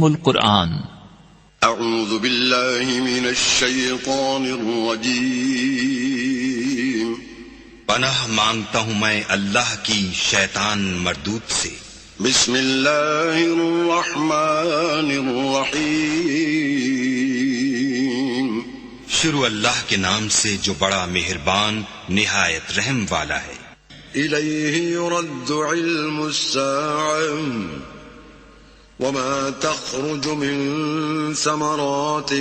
القرآن اعوذ باللہ من الشیطان الرجیم پناہ مانگتا ہوں میں اللہ کی شیطان مردود سے. بسم اللہ الرحمن الرحیم شروع اللہ کے نام سے جو بڑا مہربان نہایت رحم والا ہے. الیہ یرد علم الساعة وما تخرج من ثمرات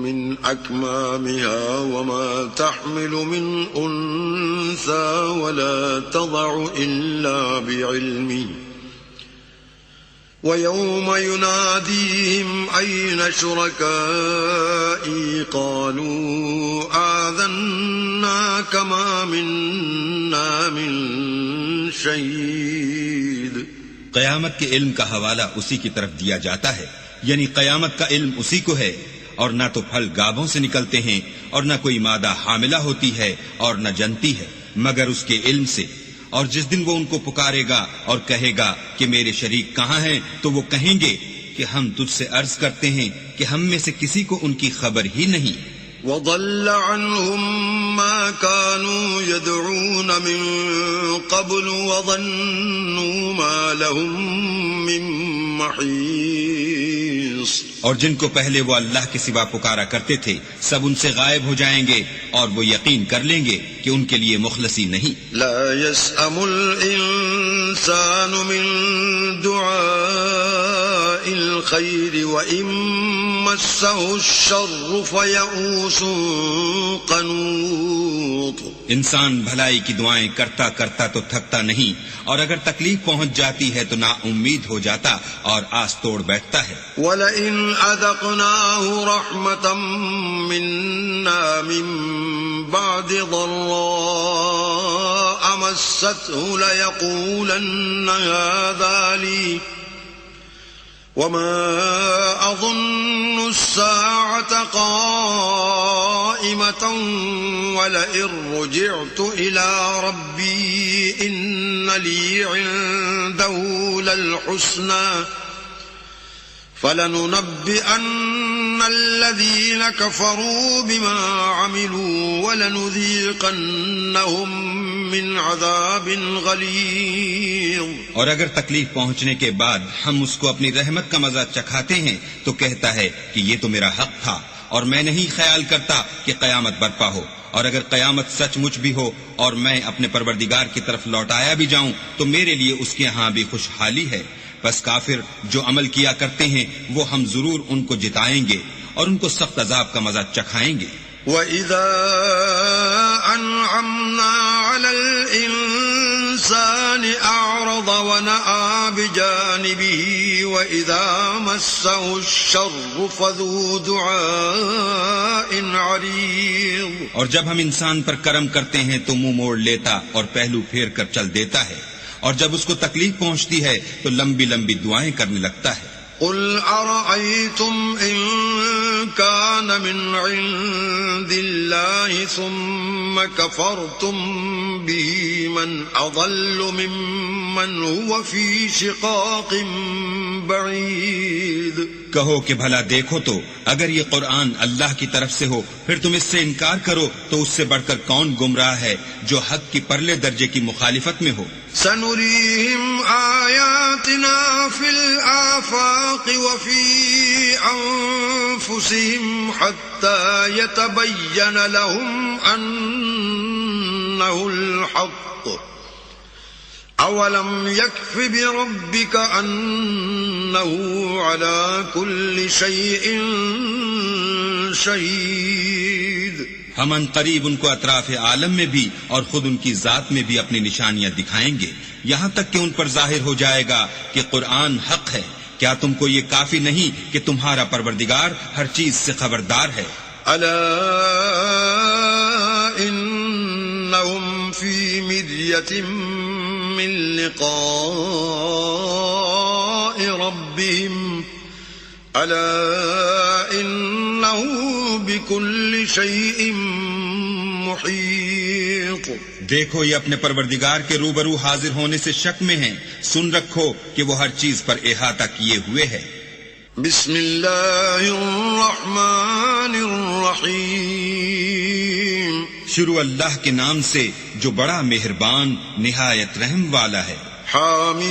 من أكمامها وما تحمل من أنثى ولا تضع إلا بعلمه ويوم يناديهم أين شركائي قالوا آذناك ما منا من شهيد. قیامت کے علم کا حوالہ اسی کی طرف دیا جاتا ہے، یعنی قیامت کا علم اسی کو ہے، اور نہ تو پھل گابوں سے نکلتے ہیں اور نہ کوئی مادہ حاملہ ہوتی ہے اور نہ جنتی ہے مگر اس کے علم سے. اور جس دن وہ ان کو پکارے گا اور کہے گا کہ میرے شریک کہاں ہیں، تو وہ کہیں گے کہ ہم تجھ سے عرض کرتے ہیں کہ ہم میں سے کسی کو ان کی خبر ہی نہیں. وضل عنهم ما كانوا يدعون من قبل وظنوا ما لهم من محيص. اور جن کو پہلے وہ اللہ کے سوا پکارا کرتے تھے سب ان سے غائب ہو جائیں گے اور وہ یقین کر لیں گے کہ ان کے لیے مخلصی نہیں. لا يسأم الإنسان من دعاء الخير وإن مسه الشر فيئوس قنوط. انسان بھلائی کی دعائیں کرتا کرتا تو تھکتا نہیں، اور اگر تکلیف پہنچ جاتی ہے تو نا امید ہو جاتا اور آس توڑ بیٹھتا ہے. وَلَئِنْ أَذَقْنَاهُ رَحْمَةً مِنَّا مِن بَعْدِ ضَرَّاءَ مَسَّتْهُ لَيَقُولَنَّ هَذَا لِي وَمَا أَظُنُّ السَّاعَةَ قَائِمَةً وَلَئِن رُّجِعْتُ إِلَى رَبِّي إِنَّ لِي عِندَهُ لَلْحُسْنَى فَلَنُنَبِّئَنَّ الَّذِينَ كَفَرُوا بِمَا عَمِلُوا وَلَنُذِيقَنَّهُم مِّنْ عَذَابٍ غَلِيظٍ. اور اگر تکلیف پہنچنے کے بعد ہم اس کو اپنی رحمت کا مزہ چکھاتے ہیں تو کہتا ہے کہ یہ تو میرا حق تھا اور میں نہیں خیال کرتا کہ قیامت برپا ہو. اور اگر قیامت سچ مچ بھی ہو اور میں اپنے پروردگار کی طرف لوٹایا بھی جاؤں تو میرے لیے اس کے ہاں بھی خوشحالی ہے. بس کافر جو عمل کیا کرتے ہیں وہ ہم ضرور ان کو جتائیں گے اور ان کو سخت عذاب کا مزہ چکھائیں گے. وَإِذَا أَنْعَمْنَا عَلَى الْإِنسَانِ أَعْرَضَ وَنَأَىٰ بِجَانِبِهِ وَإِذَا مَسَّهُ الشَّرُّ فَذُو دُعَاءٍ عَرِيضٍ. اور جب ہم انسان پر کرم کرتے ہیں تو منہ موڑ لیتا اور پہلو پھیر کر چل دیتا ہے، اور جب اس کو تکلیف پہنچتی ہے تو لمبی لمبی دعائیں کرنے لگتا ہے. قُلْ أَرَأَيْتُمْ إِن كَانَ مِنْ عِندِ اللَّهِ ثُمَّ كَفَرْتُمْ بِهِ مَنْ أَضَلُّ مِمَّنْ هُوَ فِي شِقَاقٍ بَعِيدٍ. کہو کہ بھلا دیکھو تو اگر یہ قرآن اللہ کی طرف سے ہو پھر تم اس سے انکار کرو تو اس سے بڑھ کر کون گمراہ ہے جو حق کی پرلے درجے کی مخالفت میں ہو. سَنُرِيهِمْ آيَاتِنَا فِي الْآفَاقِ وَفِي أَنفُسِهِمْ حَتَّى يَتَبَيَّنَ لَهُمْ أَنَّهُ الْحَقُّ أَوَلَمْ يَكْفِ بِرَبِّكَ أَنَّهُ عَلَى كُلِّ شَيْءٍ شَهِيدٌ. ہم ان قریب ان کو اطراف عالم میں بھی اور خود ان کی ذات میں بھی اپنی نشانیاں دکھائیں گے یہاں تک کہ ان پر ظاہر ہو جائے گا کہ قرآن حق ہے. کیا تم کو یہ کافی نہیں کہ تمہارا پروردگار ہر چیز سے خبردار ہے؟ أَلَا إِنَّهُمْ فِي مِرْيَةٍ مِّن لِقَاءِ رَبِّهِمْ أَلَا إِنَّهُ بِكُلِّ شَيْءٍ مُحِيطٌ. دیکھو یہ اپنے پروردگار کے روبرو حاضر ہونے سے شک میں ہیں، سن رکھو کہ وہ ہر چیز پر احاطہ کیے ہوئے ہے. بسم الله الرحمن الرحيم شروع اللہ کے نام سے جو بڑا مہربان نہایت رحم والا ہے. حامیم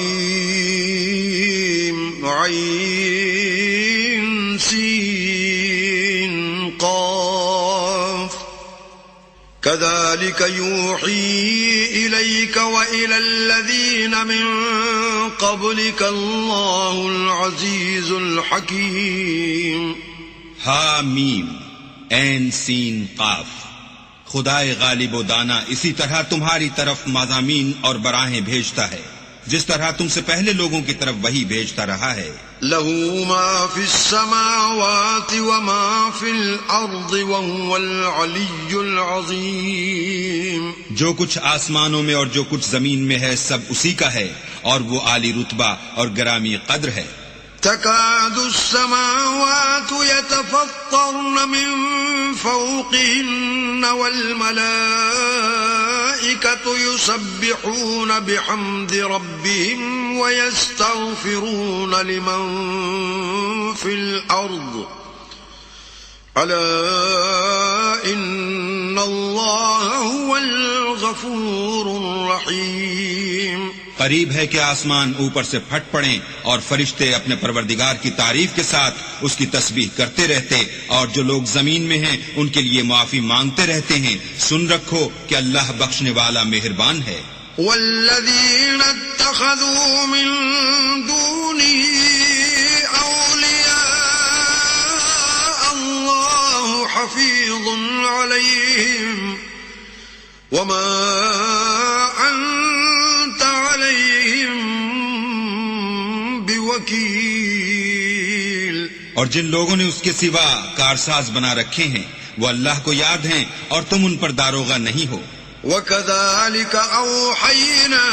عین سین قاف كذلك يوحي إليك وإلى الذين من قبلك الله العزيز الحكيم. حامیم عین سین قاف. خدائے غالب و دانا اسی طرح تمہاری طرف مضامین اور براہیں بھیجتا ہے جس طرح تم سے پہلے لوگوں کی طرف وہی بھیجتا رہا ہے. له ما في السماوات وما في الأرض وهو العلي العظيم. جو کچھ آسمانوں میں اور جو کچھ زمین میں ہے سب اسی کا ہے اور وہ عالی رتبہ اور گرامی قدر ہے. تكاد السماوات يتفطرن من فوقهن والملائكة يسبحون بحمد ربهم ويستغفرون لمن في الأرض ألا إن الله هو الغفور الرحيم. قریب ہے کہ آسمان اوپر سے پھٹ پڑیں اور فرشتے اپنے پروردگار کی تعریف کے ساتھ اس کی تسبیح کرتے رہتے اور جو لوگ زمین میں ہیں ان کے لیے معافی مانگتے رہتے ہیں. سن رکھو کہ اللہ بخشنے والا مہربان ہے. والذین اتخذوا من دونه اولیاء اللہ حفیظ علیہم وما انت علیہم بوکیل. اور جن لوگوں نے اس کے سوا کارساز بنا رکھے ہیں وہ اللہ کو یاد ہیں اور تم ان پر داروغہ نہیں ہو. وَكَذَلِكَ أَوْحَيْنَا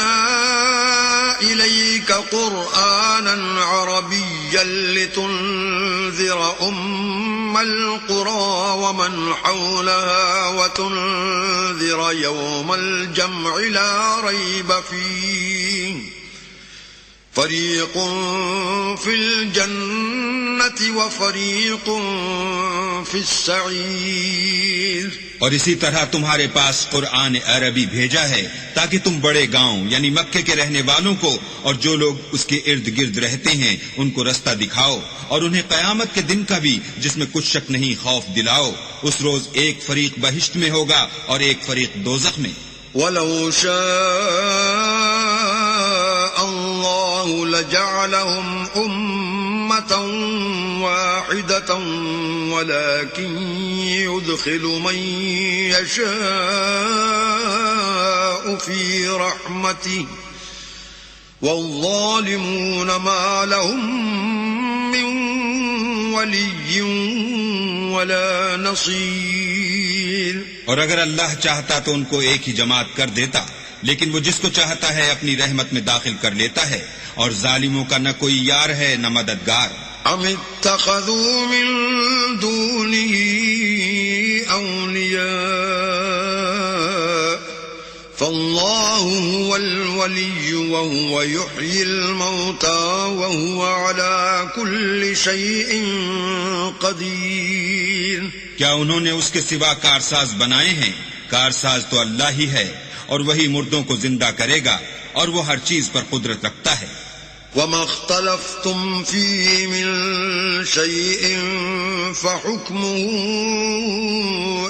إِلَيْكَ قُرْآنًا عَرَبِيًّا لِتُنذِرَ أُمَّ الْقُرَى وَمَنْ حَوْلَهَا وَتُنذِرَ يَوْمَ الْجَمْعِ لَا رَيْبَ فِيهِ فَرِيقٌ فِي الْجَنَّةِ وَفَرِيقٌ فِي السَّعِيرِ. اور اسی طرح تمہارے پاس قرآن عربی بھیجا ہے تاکہ تم بڑے گاؤں یعنی مکے کے رہنے والوں کو اور جو لوگ اس کے ارد گرد رہتے ہیں ان کو رستہ دکھاؤ اور انہیں قیامت کے دن کا بھی جس میں کچھ شک نہیں خوف دلاؤ. اس روز ایک فریق بہشت میں ہوگا اور ایک فریق دوزخ میں. وَلَوْ شَاءَ اللَّهُ لَجَعَلَهُمْ أُمَّةً واحدة ولكن يدخل من يشاء في رحمته والظالمون ما لهم من ولي ولا نصير. اور اگر اللہ چاہتا تو ان کو ایک ہی جماعت کر دیتا لیکن وہ جس کو چاہتا ہے اپنی رحمت میں داخل کر لیتا ہے اور ظالموں کا نہ کوئی یار ہے نہ مددگار. ام اتخذوا من دونه اولیاء فالله هو الولي وهو يحيي الموتى وهو على كل شيء قدير. کیا انہوں نے اس کے سوا کارساز بنائے ہیں؟ کارساز تو اللہ ہی ہے اور وہی مردوں کو زندہ کرے گا اور وہ ہر چیز پر قدرت رکھتا ہے. وما اختلفتم فيه من شيء فحكمه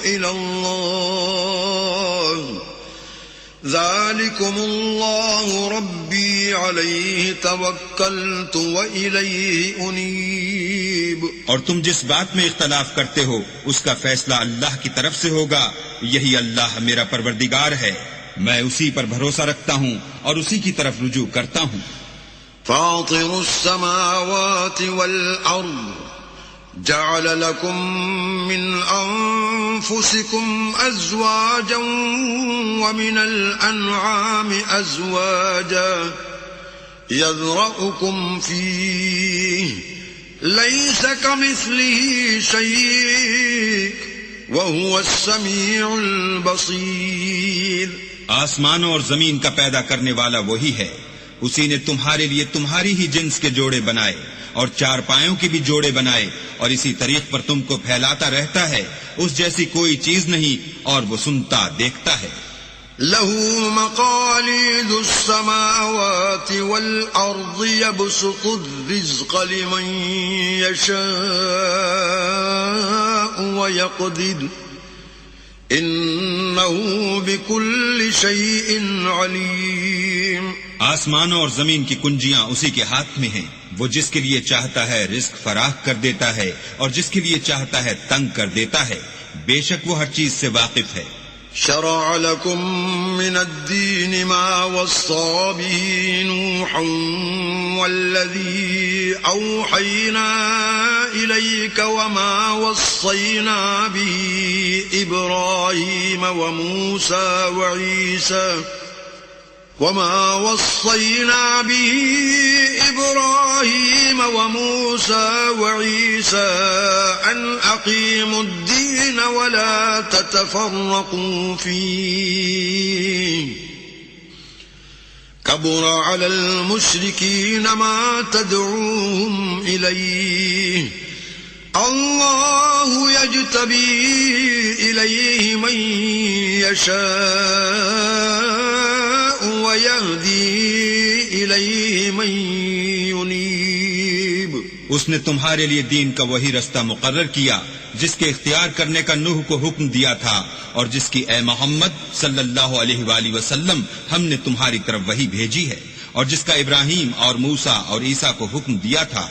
إلى الله ذلكم الله ربي عليه توكلت وإليه أنيب. اور تم جس بات میں اختلاف کرتے ہو اس کا فیصلہ اللہ کی طرف سے ہوگا. یہی اللہ میرا پروردگار ہے، میں اسی پر بھروسہ رکھتا ہوں اور اسی کی طرف رجوع کرتا ہوں. فاطر السماوات والأرض جعل لكم من أنفسكم أزواجا ومن الأنعام أزواجا يذرأكم فيه ليس كمثله شيء وهو السميع البصير. آسمانوں اور زمین کا پیدا کرنے والا وہی ہے، اسی نے تمہارے لیے تمہاری ہی جنس کے جوڑے بنائے اور چارپایوں کی بھی جوڑے بنائے اور اسی طریق پر تم کو پھیلاتا رہتا ہے، اس جیسی کوئی چیز نہیں اور وہ سنتا دیکھتا ہے۔ له مقاليد السماوات والأرض يبسط الرزق لمن يشاء ويقدر إنه بكل شيء عليم۔ آسمانوں اور زمین کی کنجیاں اسی کے ہاتھ میں ہیں، وہ جس کے لیے چاہتا ہے رزق فراخ کر دیتا ہے اور جس کے لیے چاہتا ہے تنگ کر دیتا ہے، بے شک وہ ہر چیز سے واقف ہے۔ شرع لكم من الدين ما وصى به نوحا والذي أوحينا إليك وما وصينا به إبراهيم وموسى وعيسى أن أقيموا الدين ولا تتفرقوا فيه كبر على المشركين ما تدعوهم إليه الله يجتبي إليه من يشاء ويهدي إليه من ينيب۔ اس نے تمہارے لیے دین کا وہی رستہ مقرر کیا جس کے اختیار کرنے کا نوح کو حکم دیا تھا اور جس کی اے محمد صلی اللہ علیہ وآلہ وسلم ہم نے تمہاری طرف وہی بھیجی ہے، اور جس کا ابراہیم اور موسیٰ اور عیسیٰ کو حکم دیا تھا،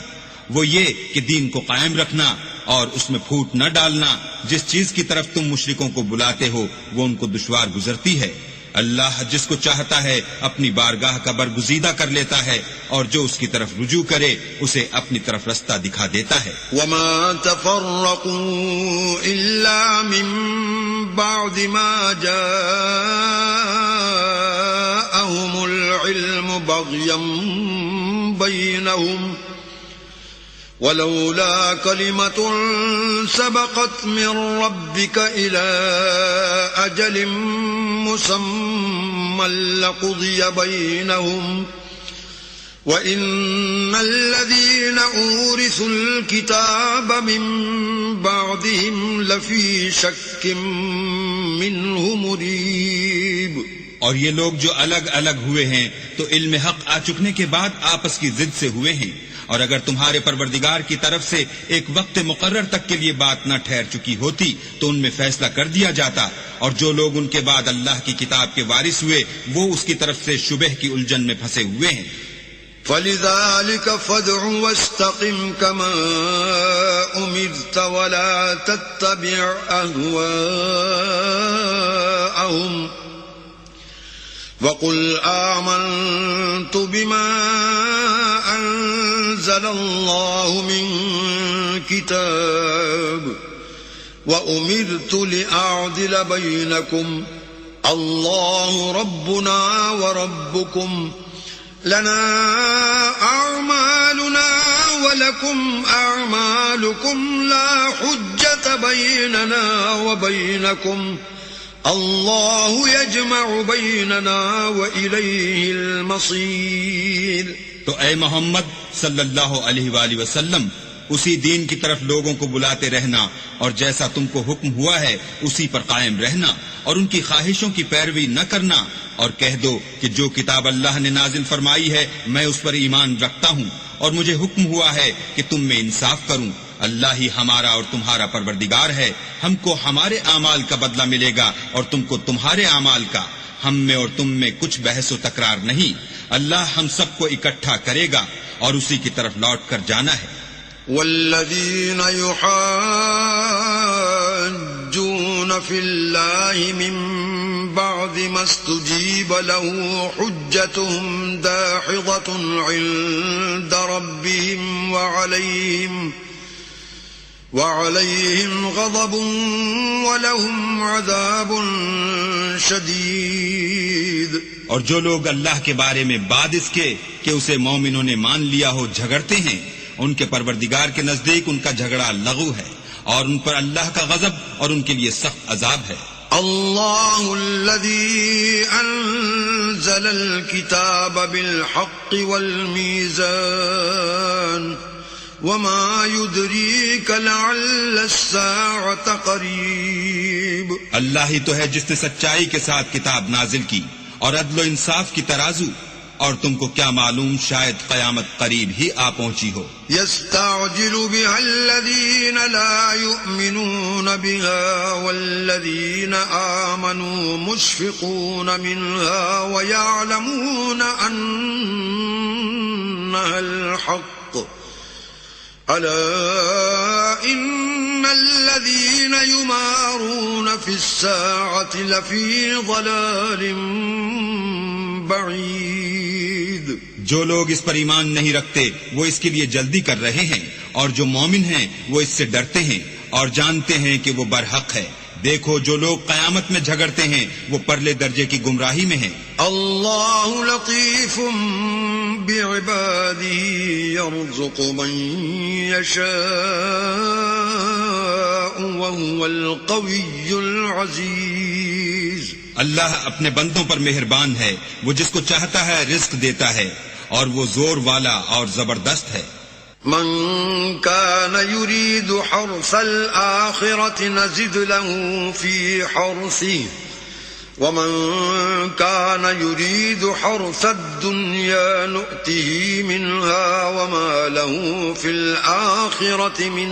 وہ یہ کہ دین کو قائم رکھنا اور اس میں پھوٹ نہ ڈالنا۔ جس چیز کی طرف تم مشرکوں کو بلاتے ہو وہ ان کو دشوار گزرتی ہے۔ اللہ جس کو چاہتا ہے اپنی بارگاہ کا برگزیدہ کر لیتا ہے اور جو اس کی طرف رجوع کرے اسے اپنی طرف رستہ دکھا دیتا ہے۔ وما تفرقوا إلا من بعد ما جاءهم العلم بغيا بينهم ولولا كلمة سبقت من ربك إلى أجل مسمى لقضي بينهم وَإِنَّ الَّذِينَ أُورِثُوا الْكِتَابَ مِن بَعْدِهِمْ لَفِي شَكٍّ مِّنْهُ مُرِيبٍ۔ اور یہ لوگ جو الگ الگ ہوئے ہیں تو علم حق آ چکنے کے بعد آپس کی ضد سے ہوئے ہیں، اور اگر تمہارے پروردگار کی طرف سے ایک وقت مقرر تک کے لیے بات نہ ٹھہر چکی ہوتی تو ان میں فیصلہ کر دیا جاتا، اور جو لوگ ان کے بعد اللہ کی کتاب کے وارث ہوئے وہ اس کی طرف سے شبہ کی الجھن میں پھنسے ہوئے ہیں۔ فَلِذَلِكَ فَادْعُ وَاسْتَقِمْ كَمَا أُمِرْتَ وَلَا تَتَّبِعْ أَهْوَاءَهُمْ وَقُلْ آمَنْتُ بِمَا أَنزَلَ اللَّهُ مِنْ كِتَابٍ وَأُمِرْتُ لِأَعْدِلَ بَيْنَكُمْ اللَّهُ رَبُّنَا وَرَبُّكُمْ لنا أعمالنا ولكم أعمالكم لا حجة بيننا وبينكم الله يجمع بيننا وإليه المصير۔ تو اے محمد صلی اللہ علیہ وآلہ وسلم اسی دین کی طرف لوگوں کو بلاتے رہنا، اور جیسا تم کو حکم ہوا ہے اسی پر قائم رہنا، اور ان کی خواہشوں کی پیروی نہ کرنا، اور کہہ دو کہ جو کتاب اللہ نے نازل فرمائی ہے میں اس پر ایمان رکھتا ہوں، اور مجھے حکم ہوا ہے کہ تم میں انصاف کروں۔ اللہ ہی ہمارا اور تمہارا پروردگار ہے، ہم کو ہمارے اعمال کا بدلہ ملے گا اور تم کو تمہارے اعمال کا، ہم میں اور تم میں کچھ بحث و تکرار نہیں۔ اللہ ہم سب کو اکٹھا کرے گا اور اسی کی طرف لوٹ کر جانا ہے۔ والذین یحاجون فی اللہ من بعد ما استجیب له حجتهم داحضة عند ربهم وعليهم غضب ولهم عذاب شدید۔ اور جو لوگ اللہ کے بارے میں بعد اس کے کہ اسے مومنوں نے مان لیا ہو جھگڑتے ہیں، ان کے پروردگار کے نزدیک ان کا جھگڑا لغو ہے، اور ان پر اللہ کا غضب اور ان کے لیے سخت عذاب ہے۔ اللہ الذی انزل الكتاب بالحق والمیزان وما يدريك لعل الساعة قريب. اللہ ہی تو ہے جس نے سچائی کے ساتھ کتاب نازل کی اور عدل و انصاف کی ترازو، اور تم کو کیا معلوم شاید قیامت قریب ہی آ پہنچی ہو. يستعجل بها الذين لا يؤمنون بها والذين آمنوا مشفقون منها ويعلمون أنها الحق. ألا إن الذين يمارون في الساعة لفي ضلال بعيد. جو لوگ اس پر ایمان نہیں رکھتے وہ اس کے لیے جلدی کر رہے ہیں، اور جو مومن ہیں وہ اس سے ڈرتے ہیں اور جانتے ہیں کہ وہ برحق ہے. دیکھو جو لوگ قیامت میں جھگڑتے ہیں وہ پرلے درجے کی گمراہی میں ہیں. اللہ لطیف بعباده يرزق من يشاء وهو القوي العزيز. اللہ اپنے بندوں پر مہربان ہے، وہ جس کو چاہتا ہے رزق دیتا ہے، اور وہ زور والا اور زبردست ہے. من كان يريد حرث الآخرة نزد له في حرثه ومن كان يريد حرث الدنيا نؤته منها وما له في الآخرة من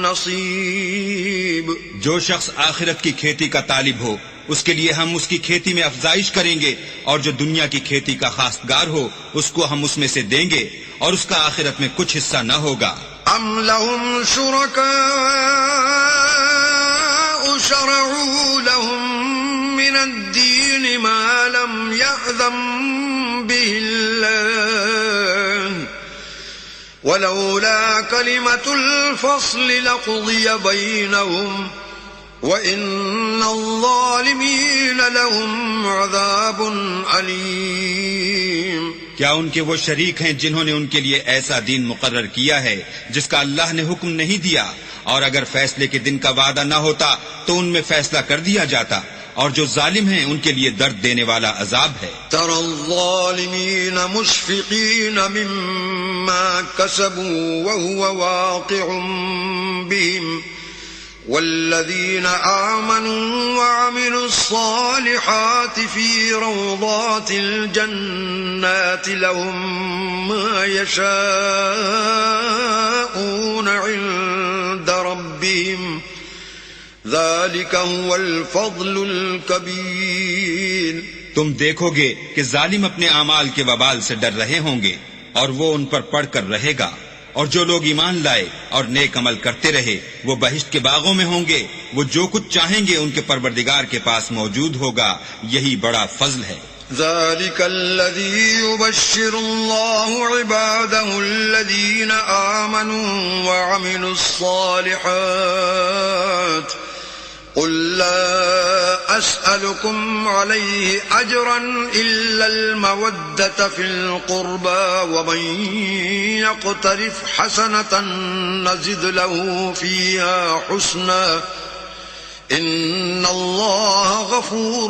نصيب. جو شخص آخرت کی کھیتی کا طالب ہو اس کے لیے ہم اس کی کھیتی میں افزائش کریں گے، اور جو دنیا کی کھیتی کا خواستگار ہو اس کو ہم اس میں سے دیں گے، اور اس کا آخرت میں کچھ حصہ نہ ہوگا. ام لهم شركاء شرعوا لهم من الدين ما لم يأذن به الله ولولا كلمة الفصل لقضي بينهم وَإِنَّ الظَّالِمِينَ لَهُمْ عَذَابٌ أَلِيمٌ. کیا ان کے وہ شریک ہیں جنہوں نے ان کے لیے ایسا دین مقرر کیا ہے جس کا اللہ نے حکم نہیں دیا، اور اگر فیصلے کے دن کا وعدہ نہ ہوتا تو ان میں فیصلہ کر دیا جاتا، اور جو ظالم ہیں ان کے لیے درد دینے والا عذاب ہے. تَرَى الظَّالِمِينَ مُشْفِقِينَ مِمَّا كَسَبُوا وَهُوَ وَاقِعٌ بِهِمْ والذين آمنوا وعملوا الصالحات في روضات الجنات لهم ما يشاءون عند ربهم ذلك هو الفضل الكبير. تم دیکھو گے کہ ظالم اپنے اعمال کے وبال سے ڈر رہے ہوں گے اور وہ ان پر پڑھ کر رہے گا، اور جو لوگ ایمان لائے اور نیک عمل کرتے رہے وہ بہشت کے باغوں میں ہوں گے، وہ جو کچھ چاہیں گے ان کے پروردگار کے پاس موجود ہوگا، یہی بڑا فضل ہے. ذلك الذي يبشر الله عباده الذين آمنوا وعملوا الصالحات قل لا أسألكم عليه أجرا إلا المودة في القربى ومن يقترف حسنة نزد له فيها حسنا إن الله غفور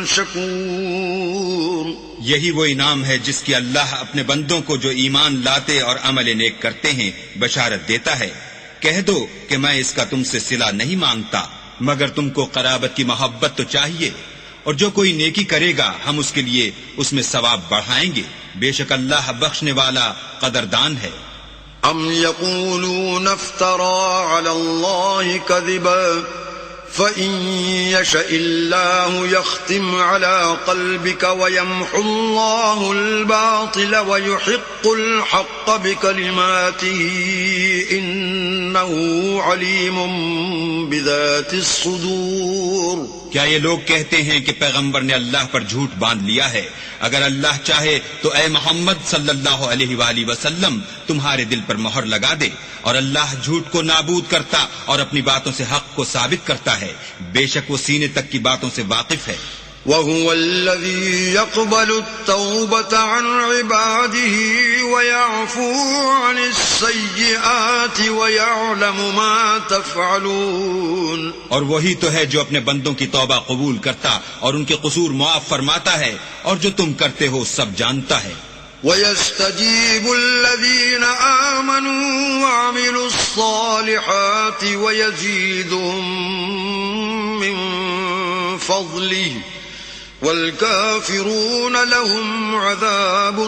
شكور. یہی وہ انعام ہے جس کی اللہ اپنے بندوں کو جو ایمان لاتے اور عمل نیک کرتے ہیں بشارت دیتا ہے. کہہ دو کہ میں اس کا تم سے صلہ نہیں مانگتا مگر تم کو قرابت کی محبت تو چاہیے، اور جو کوئی نیکی کرے گا ہم اس کے لیے اس میں ثواب بڑھائیں گے، بے شک اللہ بخشنے والا قدردان ہے. ام یقولون افترى على الله كذبا فإن يشاء الله يختم على قلبك ويمحو الله الباطل ويحق الحق بكلماته إنه عليم بذات الصدور. کیا یہ لوگ کہتے ہیں کہ پیغمبر نے اللہ پر جھوٹ باندھ لیا ہے؟ اگر اللہ چاہے تو اے محمد صلی اللہ علیہ وآلہ وسلم تمہارے دل پر مہر لگا دے، اور اللہ جھوٹ کو نابود کرتا اور اپنی باتوں سے حق کو ثابت کرتا ہے، بے شک وہ سینے تک کی باتوں سے واقف ہے. وَهُوَ الَّذِي يَقْبَلُ التَّوْبَةَ عَنْ عِبَادِهِ وَيَعْفُو عَنِ السَّيِّئَاتِ وَيَعْلَمُ مَا تَفْعَلُونَ. اور وہی تو ہے جو اپنے بندوں کی توبہ قبول کرتا اور ان کے قصور معاف فرماتا ہے، اور جو تم کرتے ہو سب جانتا ہے. ويستجيب الذين آمنوا وعملوا الصالحات ويزيدهم من فضله والكافرون لهم عذاب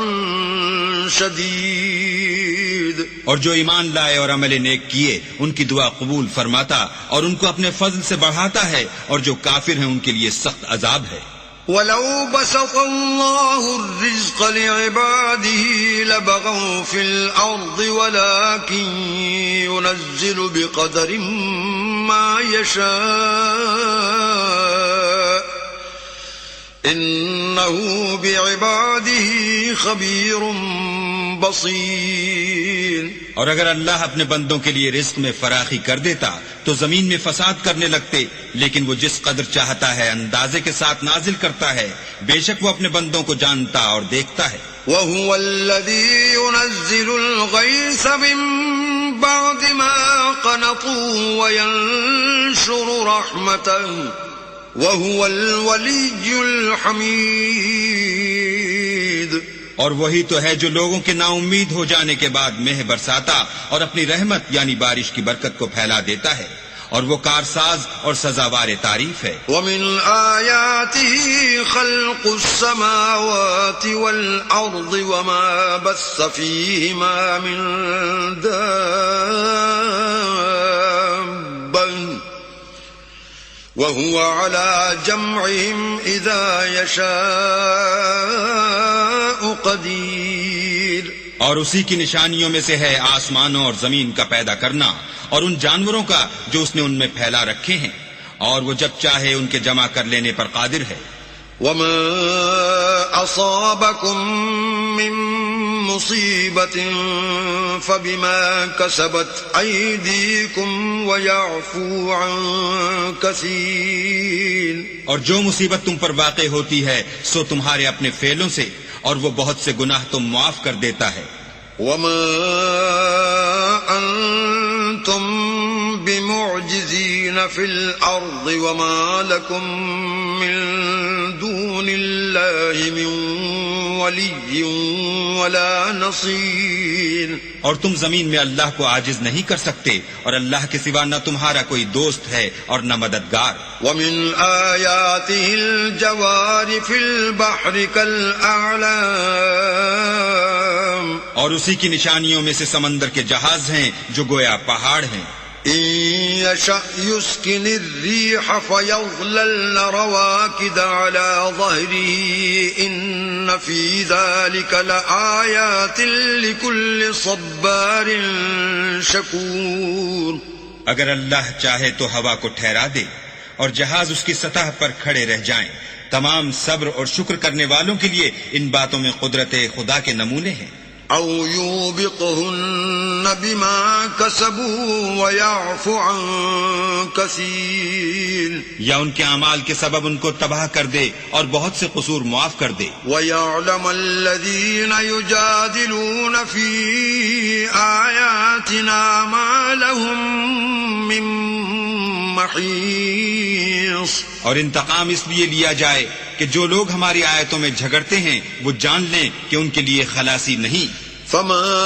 شدید. اور جو ایمان لائے اور عمل نیک کیے ان کی دعا قبول فرماتا اور ان کو اپنے فضل سے بڑھاتا ہے، اور جو کافر ہیں ان کے لیے سخت عذاب ہے. وَلَوْ بَسَطَ اللَّهُ الرِّزْقَ لِعِبَادِهِ لَبَغَوْا فِي الْأَرْضِ وَلَكِنْ يُنَزِّلُ بِقَدَرٍ مَا يَشَاءُ إِنَّهُ بِعِبَادِهِ خَبِيرٌ بَصِيرٌ. اور اگر اللہ اپنے بندوں کے لیے رزق میں فراخی کر دیتا تو زمین میں فساد کرنے لگتے، لیکن وہ جس قدر چاہتا ہے اندازے کے ساتھ نازل کرتا ہے. بے شک وہ اپنے بندوں کو جانتا اور دیکھتا ہے. وَهُوَ الَّذِي يُنَزِّلُ الْغَيْثَ مِن بَعْدِ مَا قَنَطُوا وَيَنشُرُ رَحْمَتَهُ وَهُوَ الْوَلِيُّ الْحَمِيدُ. اور وہی تو ہے جو لوگوں کے نا امید ہو جانے کے بعد مہ برساتا اور اپنی رحمت یعنی بارش کی برکت کو پھیلا دیتا ہے، اور وہ کارساز اور سزاوار تعریف ہے. وَمِنْ آيَاتِهِ خَلْقُ السَّمَاوَاتِ وَالْأَرْضِ وَمَا بَثَّ فِيهِمَا مِنْ دَابَّةٍ وَهُوَ عَلَى جَمْعِهِمْ إِذَا يَشَاءُ قَدِيرٌ. اور اسی کی نشانیوں میں سے ہے آسمانوں اور زمین کا پیدا کرنا اور ان جانوروں کا جو اس نے ان میں پھیلا رکھے ہیں، اور وہ جب چاہے ان کے جمع کر لینے پر قادر ہے. وَمَا أَصَابَكُم مِّن مُّصِيبَةٍ فَبِمَا كَسَبَتْ أَيْدِيكُمْ وَيَعْفُو عَن كَثِيرٍ. اور جو مصیبت تم پر واقع ہوتی ہے سو تمہارے اپنے فعلوں سے، اور وہ بہت سے گناہ تم معاف کر دیتا ہے. وَمَا أَنتُم بِمُعْجِزِينَ فِي الْأَرْضِ وَمَا لَكُم مِّن دُونِ اللَّهِ مِن وَلِيٍّ وَلَا نَصِيرٍ. اور تم زمین میں اللہ کو عاجز نہیں کر سکتے، اور اللہ کے سوا نہ تمہارا کوئی دوست ہے اور نہ مددگار. وَمِنْ آيَاتِهِ الْجَوَارِ فِي الْبَحْرِ كَالْأَعْلَامِ. اور اسی کی نشانیوں میں سے سمندر کے جہاز ہیں جو گویا پہاڑ ہیں. إِن يَشَأْ يُسْكِنِ الرِّيحَ فَيَظْلَلْنَ رَوَاكِدَ عَلَى ظَهْرِهِ إِنَّ فِي ذَلِكَ لَآيَاتٍ لِكُلِّ صَبَّارٍ شَكُورٍ. اگر اللہ چاہے تو ہوا کو ٹھہرا دے اور جہاز اس کی سطح پر کھڑے رہ جائیں. تمام صبر اور شکر کرنے والوں کے لیے ان باتوں میں قدرت خدا کے نمونے ہیں. أَوْ يُوبِقْهُنَّ بِمَا كَسَبُوا وَيَعْفُ عَن كَثِيرٍ. یا ان کے اعمال کے سبب ان کو تباہ کر دے اور بہت سے قصور معاف کر دے. وَيَعْلَمَ الَّذِينَ يُجَادِلُونَ فِي آيَاتِنَا مَا لَهُم مِّن مَّحِيصٍ. اور انتقام اس لیے لیا جائے کہ جو لوگ ہماری آیتوں میں جھگڑتے ہیں وہ جان لیں کہ ان کے لیے خلاصی نہیں. فَمَا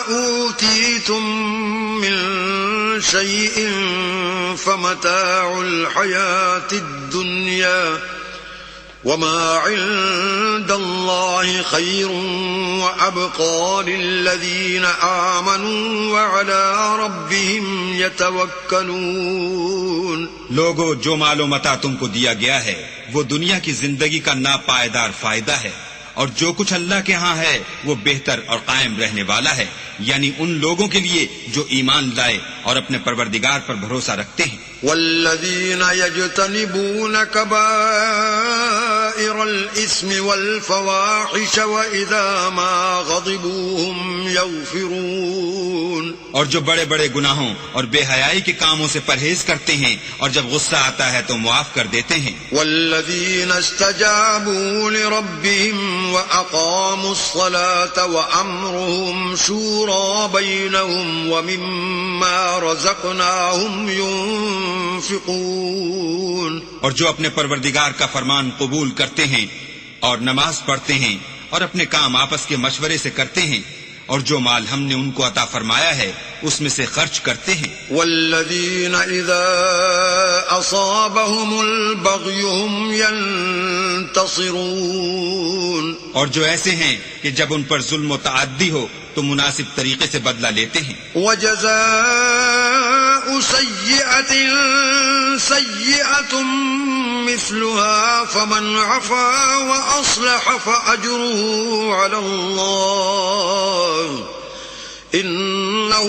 أُوتِيتُم مِّن شَيْءٍ فَمَتَاعُ الْحَيَاةِ الدُّنْيَا وَمَا عِندَ اللَّهِ خَيْرٌ وَأَبْقَىٰ لِلَّذِينَ آمَنُوا وَعَلَىٰ رَبِّهِمْ يَتَوَكَّلُونَ. لوگو، جو مال و متاع تم کو دیا گیا ہے وہ دنیا کی زندگی کا ناپائیدار فائدہ ہے، اور جو کچھ اللہ کے ہاں ہے وہ بہتر اور قائم رہنے والا ہے، یعنی ان لوگوں کے لیے جو ایمان لائے اور اپنے پروردگار پر بھروسہ رکھتے ہیں. والذین یجتنبون کبائر الاسم والفواحش واذا ما غضبوا هم یغفرون. اور جو بڑے بڑے گناہوں اور بے حیائی کے کاموں سے پرہیز کرتے ہیں اور جب غصہ آتا ہے تو معاف کر دیتے ہیں. والذین استجابوا لربهم واقاموا الصلاة وامرهم شورى بینهم ومما رزقناهم ينفقون. اور جو اپنے پروردگار کا فرمان قبول کرتے ہیں اور نماز پڑھتے ہیں اور اپنے کام آپس کے مشورے سے کرتے ہیں، اور جو مال ہم نے ان کو عطا فرمایا ہے اس میں سے خرچ کرتے ہیں۔ والذین اذا اصابهم البغی هم ینتصرون، اور جو ایسے ہیں کہ جب ان پر ظلم و تعدی ہو تو مناسب طریقے سے بدلہ لیتے ہیں۔ وجزاء سیئۃ سیئۃ مثلها فمن عفا واصلح فاجره على الله انه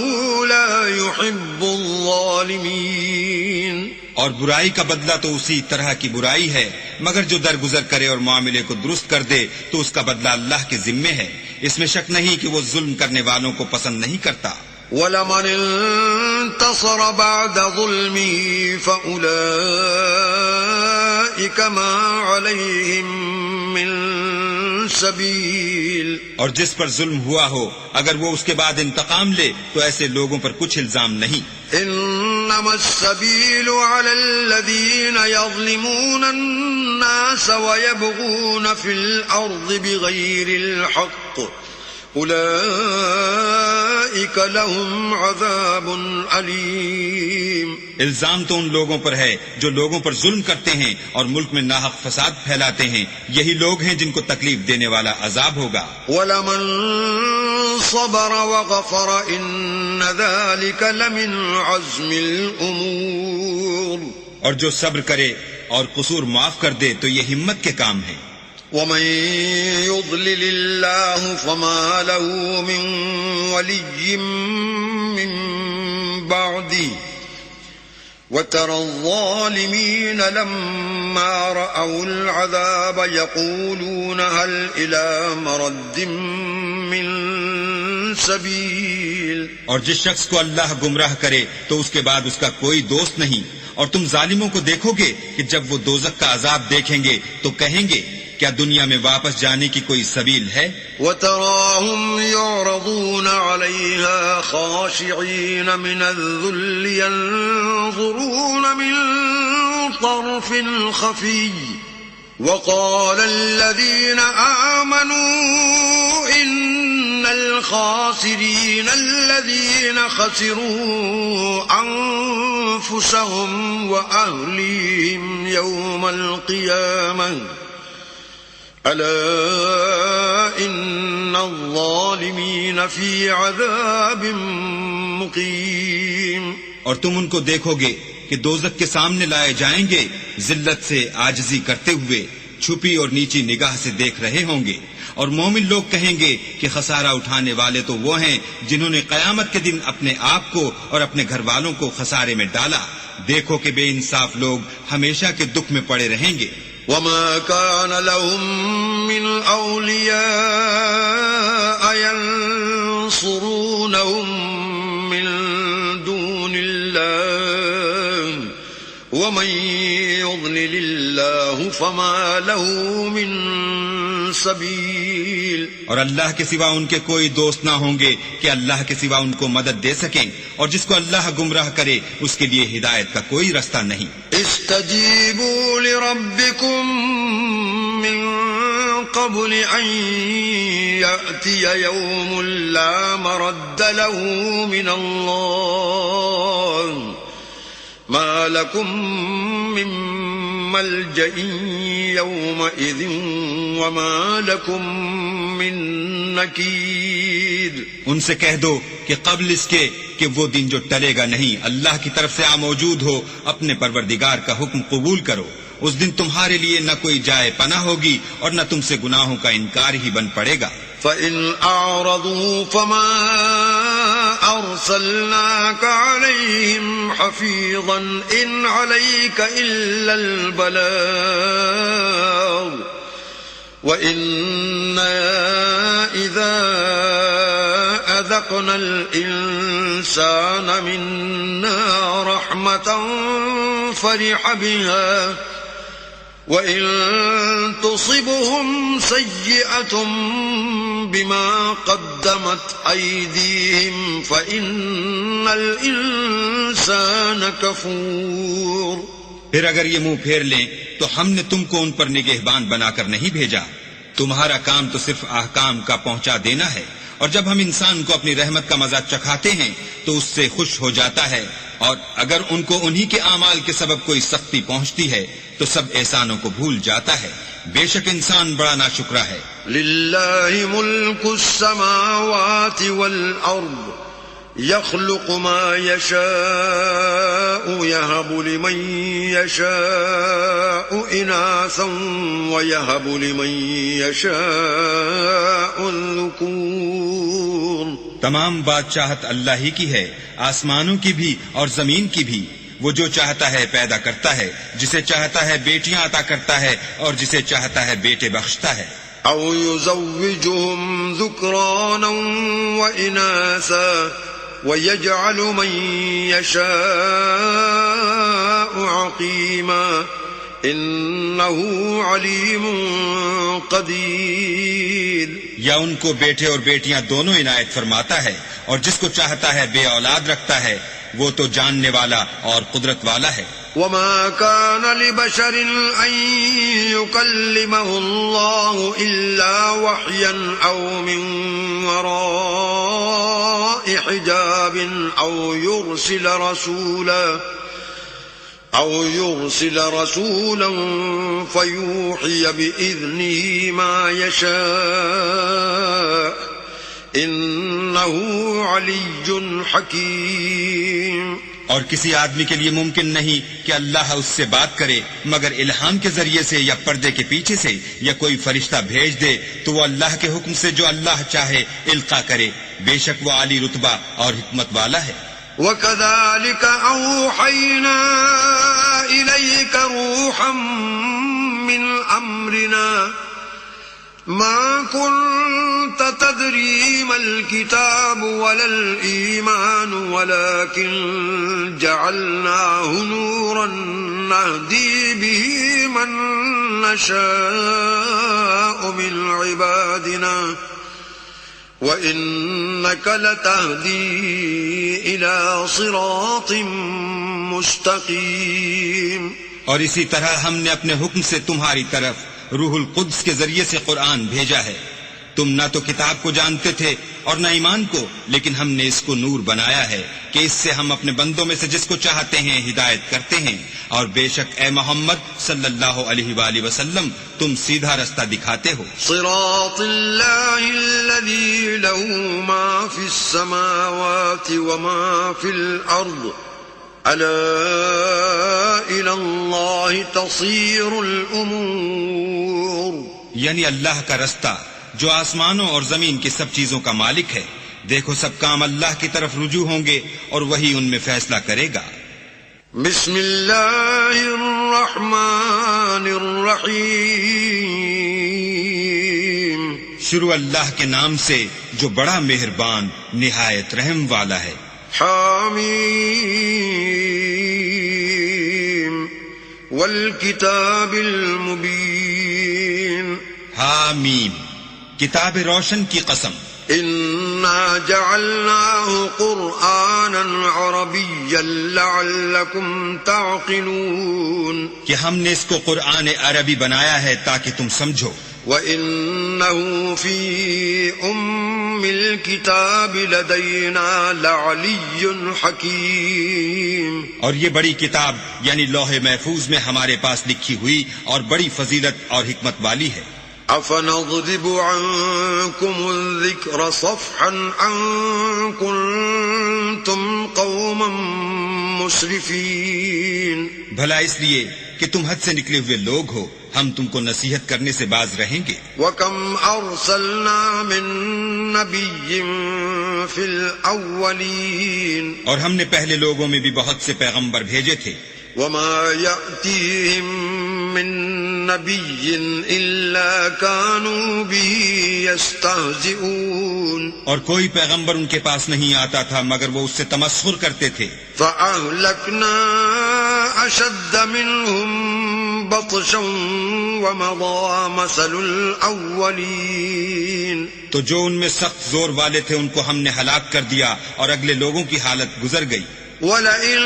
لا يحب الظالمین۔ اور برائی کا بدلہ تو اسی طرح کی برائی ہے، مگر جو درگزر کرے اور معاملے کو درست کر دے تو اس کا بدلہ اللہ کے ذمے ہے، اس میں شک نہیں کہ وہ ظلم کرنے والوں کو پسند نہیں کرتا۔ وَلَمَنِ انتصر بعد ظلمه فَأُولَئِكَ مَا عَلَيْهِمْ مِنْ سَبِيلٍ، اور جس پر ظلم ہوا ہو اگر وہ اس کے بعد انتقام لے تو ایسے لوگوں پر کچھ الزام نہیں۔ انما السبيل على الذين يظلمون الناس ويبغون في الارض بغير الحق اولئك لهم عذاب الیم۔ الزام تو ان لوگوں پر ہے جو لوگوں پر ظلم کرتے ہیں اور ملک میں ناحق فساد پھیلاتے ہیں، یہی لوگ ہیں جن کو تکلیف دینے والا عذاب ہوگا۔ وَلَمَنْ صَبَرَ وَغَفَرَ إِنَّ ذَلِكَ لَمِنْ عَزْمِ الْأُمُورِ، اور جو صبر کرے اور قصور معاف کر دے تو یہ ہمت کے کام ہے۔ وَمَن يُضْلِلِ اللَّهُ فَمَا لَهُ مِن وَلِيٍّ مِّن بَعْدِهِ وَتَرَى الظَّالِمِينَ لَمَّا رَأَوُا الْعَذَابَ يَقُولُونَ هَلْ إِلَى مَرَدٍ مِّن سَبِيلٍ۔ اور جس شخص کو اللہ گمراہ کرے تو اس کے بعد اس کا کوئی دوست نہیں، اور تم ظالموں کو دیکھو گے کہ جب وہ دوزخ کا عذاب دیکھیں گے تو کہیں گے کیا دنیا میں واپس جانے کی کوئی سبیل ہے؟ وَتَرَاهُمْ يُعْرَضُونَ عَلَيْهَا خَاشِعِينَ مِنَ الذُّلِّ يَنظُرُونَ مِن طَرْفٍ خَفِيٍّ وَقَالَ الَّذِينَ آمَنُوا إِنَّ الْخَاسِرِينَ الَّذِينَ خَسِرُوا أَنفُسَهُمْ وَأَهْلِيهِمْ يَوْمَ الْقِيَامَةِ أَلَا إِنَّ الظَّالِمِينَ فِي عَذَابٍ مُقِيمٍ۔ اور تم ان کو دیکھو گے کہ دوزخ کے سامنے لائے جائیں گے، ذلت سے عاجزی کرتے ہوئے، چھپی اور نیچی نگاہ سے دیکھ رہے ہوں گے، اور مومن لوگ کہیں گے کہ خسارہ اٹھانے والے تو وہ ہیں جنہوں نے قیامت کے دن اپنے آپ کو اور اپنے گھر والوں کو خسارے میں ڈالا۔ دیکھو کہ بے انصاف لوگ ہمیشہ کے دکھ میں پڑے رہیں گے۔ وَمَا كَانَ لَهُم مِّنْ أَوْلِيَاءَ يَنصُرُونَهُم مِّن دُونِ اللَّهِ وَمَن يُضْلِلِ اللَّهُ فَمَا لَهُ مِن سَبِيلٍ۔ اور اللہ کے سوا ان کے کوئی دوست نہ ہوں گے کہ اللہ کے سوا ان کو مدد دے سکیں، اور جس کو اللہ گمراہ کرے اس کے لیے ہدایت کا کوئی رستہ نہیں۔ استجیبوا لربکم من قبل ان یأتی یوم لا مرد له من اللہ ما لکم من ملجأ یومئذ وما لکم من نکیر۔ ان سے کہہ دو کہ قبل اس کے کہ وہ دن جو ٹلے گا نہیں، اللہ کی طرف سے موجود ہو، اپنے پروردگار کا حکم قبول کرو، اس دن تمہارے لیے نہ کوئی جائے پناہ ہوگی اور نہ تم سے گناہوں کا انکار ہی بن پڑے گا۔ فَإِنْ أَعْرَضُوا فَمَا أَرْسَلْنَاكَ عَلَيْهِمْ حَفِيظًا إِنْ عَلَيْكَ إِلَّا الْبَلَاغُ وَإِنَّا إِذَا أَذَقْنَا الْإِنسَانَ مِنَّا رَحْمَةً فَرِحَ بِهَا وَإِن تُصِبْهُمْ سَيِّئَةٌ بِمَا قَدَّمَتْ أَيْدِيهِمْ فَإِنَّ الْإِنسَانَ كَفُورٌ۔ پھر اگر یہ منہ پھیر لیں تو ہم نے تم کو ان پر نگہبان بنا کر نہیں بھیجا، تمہارا کام تو صرف احکام کا پہنچا دینا ہے، اور جب ہم انسان کو اپنی رحمت کا مزہ چکھاتے ہیں تو اس سے خوش ہو جاتا ہے، اور اگر ان کو انہی کے اعمال کے سبب کوئی سختی پہنچتی ہے تو سب احسانوں کو بھول جاتا ہے۔ بے شک انسان بڑا ناشکرا ہے۔ للہ ملک السماوات والارض يخلق ما يشاء يهب لمن يشاء إناثا ويهب لمن يشاء الذكور۔ تمام بادشاہت اللہ ہی کی ہے، آسمانوں کی بھی اور زمین کی بھی۔ وہ جو چاہتا ہے پیدا کرتا ہے، جسے چاہتا ہے بیٹیاں عطا کرتا ہے اور جسے چاہتا ہے بیٹے بخشتا ہے۔ أو يزوجهم ذكرانا وإناثا ويجعل من يشاء عقيما إنه عليم قدير۔ یا ان کو بیٹے اور بیٹیاں دونوں عنایت فرماتا ہے، اور جس کو چاہتا ہے بے اولاد رکھتا ہے، وہ تو جاننے والا اور قدرت والا ہے۔ وما كان لبشر أن يكلمه الله إلا وحيا أو من وراء حجاب أو يرسل رسولا فيوحي بإذنه ما يشاء إنه علي حكيم۔ اور کسی آدمی کے لیے ممکن نہیں کہ اللہ اس سے بات کرے مگر الہام کے ذریعے سے یا پردے کے پیچھے سے، یا کوئی فرشتہ بھیج دے تو وہ اللہ کے حکم سے جو اللہ چاہے القا کرے، بے شک وہ عالی رتبہ اور حکمت والا ہے۔ وَكَذَلِكَ أَوْحَيْنَا إِلَيْكَ رُوحًا مِّنْ أَمْرِنَا ما كنت تدري ما الكتاب ولا الإيمان ولكن جعلناه نورا نهدي به من نشاء من عبادنا وإنك لتهدي إلى صراط مستقيم۔ اور اسی طرح ہم نے اپنے حکم سے تمہاری طرف روح القدس کے ذریعے سے قرآن بھیجا ہے۔ تم نہ تو کتاب کو جانتے تھے اور نہ ایمان کو، لیکن ہم نے اس کو نور بنایا ہے کہ اس سے ہم اپنے بندوں میں سے جس کو چاہتے ہیں ہدایت کرتے ہیں، اور بے شک اے محمد صلی اللہ علیہ وآلہ وسلم تم سیدھا رستہ دکھاتے ہو۔ صراط اللہ الذی له ما فی السماوات وما فی الارض الا الى اللہ تصیر الامور۔ یعنی اللہ کا رستہ جو آسمانوں اور زمین کی سب چیزوں کا مالک ہے۔ دیکھو سب کام اللہ کی طرف رجوع ہوں گے اور وہی ان میں فیصلہ کرے گا۔ بسم اللہ الرحمن الرحیم۔ شروع اللہ کے نام سے جو بڑا مہربان نہایت رحم والا ہے۔ حامیم والکتاب المبین۔ حامیم کتاب روشن کی قسم۔ انا جعلناه قرآنا عربیا لعلکم تعقلون۔ کہ ہم نے اس کو قرآن عربی بنایا ہے تاکہ تم سمجھو۔ وَإِنَّهُ فِي أُمِّ الْكِتَابِ لَدَيْنَا لَعَلِيٌّ حَكِيمٌ۔ اور یہ بڑی کتاب یعنی لوح محفوظ میں ہمارے پاس لکھی ہوئی اور بڑی فضیلت اور حکمت والی ہے۔ أَفَنَضْرِبُ عَنكُمُ الذِّكْرَ صَفْحًا أَن كُنتُمْ قَوْمًا مُسْرِفِينَ۔ بھلا اس لیے کہ تم حد سے نکلے ہوئے لوگ ہو، ہم تم کو نصیحت کرنے سے باز رہیں گے۔ وَكَمْ أَرْسَلْنَا مِن نَّبِيٍّ فِي الْأَوَّلِينَ۔ اور ہم نے پہلے لوگوں میں بھی بہت سے پیغمبر بھیجے تھے۔ وَمَا يَأْتِيهِم مِّن نَّبِيٍّ إِلَّا كَانُوا بِهِ يَسْتَهْزِئُونَ۔ اور کوئی پیغمبر ان کے پاس نہیں آتا تھا مگر وہ اس سے تمسخر کرتے تھے۔ فَأَهْلَكْنَا أَشَدَّ مِنْهُمْ بَطْشًا وَمَضَىٰ مَثَلُ الْأَوَّلِينَ۔ تو جو ان میں سخت زور والے تھے ان کو ہم نے ہلاک کر دیا اور اگلے لوگوں کی حالت گزر گئی۔ وَلَئِن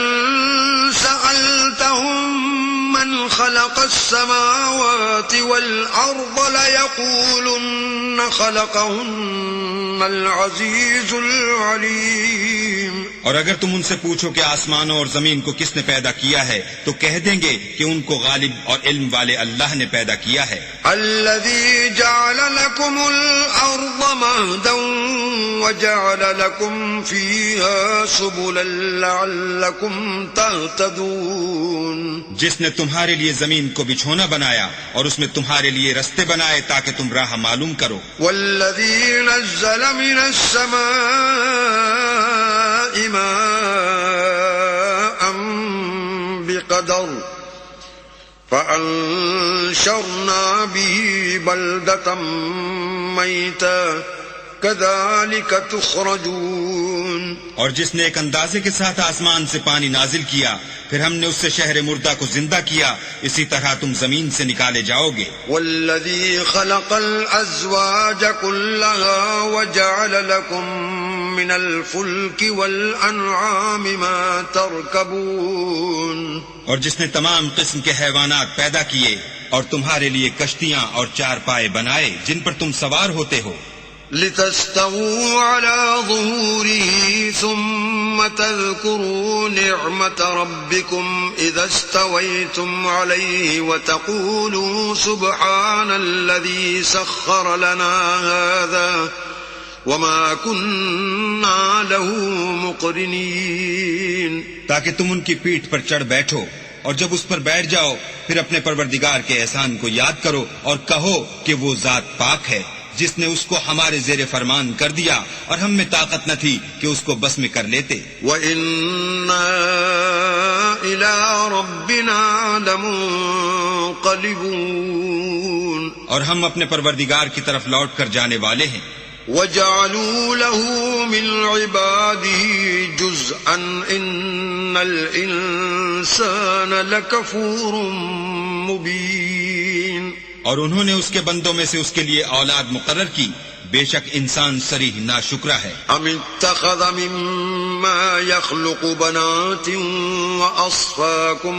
سَأَلْتَهُم من خلق السماوات والأرض ليقولن خلقهن العزيز العليم. اور اگر تم ان سے پوچھو کہ آسمانوں اور زمین کو کس نے پیدا کیا ہے تو کہہ دیں گے کہ ان کو غالب اور علم والے اللہ نے پیدا کیا ہے. الذي جعل لكم الأرض مهدا وجعل لكم فيها سبلا لعلكم تهتدون. جس نے تمہارے لیے زمین کو بچھونا بنایا اور اس میں تمہارے لیے رستے بنائے تاکہ تم راہ معلوم کرو. والذي نزل من السماء ماء بقدر فأنشرنا به بلدة ميتا كذلك تخرجون. اور جس نے ایک اندازے کے ساتھ آسمان سے پانی نازل کیا پھر ہم نے اس سے شہر مردہ کو زندہ کیا اسی طرح تم زمین سے نکالے جاؤ گے. والذي خلق الأزواج كلها وجعل لكم من الفلك والأنعام ما تركبون. اور جس نے تمام قسم کے حیوانات پیدا کیے اور تمہارے لیے کشتیاں اور چار پائے بنائے جن پر تم سوار ہوتے ہو. لتستووا على ظهوره ثم تذكروا نعمة ربكم إذا استويتم عليه وتقولوا سبحان الذي سخر لنا هذا وما كنا له مقرنين. تاکہ تم ان کی پیٹھ پر چڑھ بیٹھو اور جب اس پر بیٹھ جاؤ پھر اپنے پروردگار کے احسان کو یاد کرو اور کہو کہ وہ ذات پاک ہے جس نے اس کو ہمارے زیر فرمان کر دیا اور ہم میں طاقت نہ تھی کہ اس کو بس میں کر لیتے. وَإِنَّا إِلَىٰ رَبِّنَا لَمُنقَلِبُونَ. اور ہم اپنے پروردگار کی طرف لوٹ کر جانے والے ہیں. وَجَعَلُوا لَهُ مِنْ عِبَادِهِ جُزْءًا إِنَّ الْإِنسَانَ لَكَفُورٌ مُبِينٌ. اور انہوں نے اس کے بندوں میں سے اس کے لیے اولاد مقرر کی بے شک انسان صریح ناشکرا ہے. ام اتخذ مما يخلق بنات واصفاكم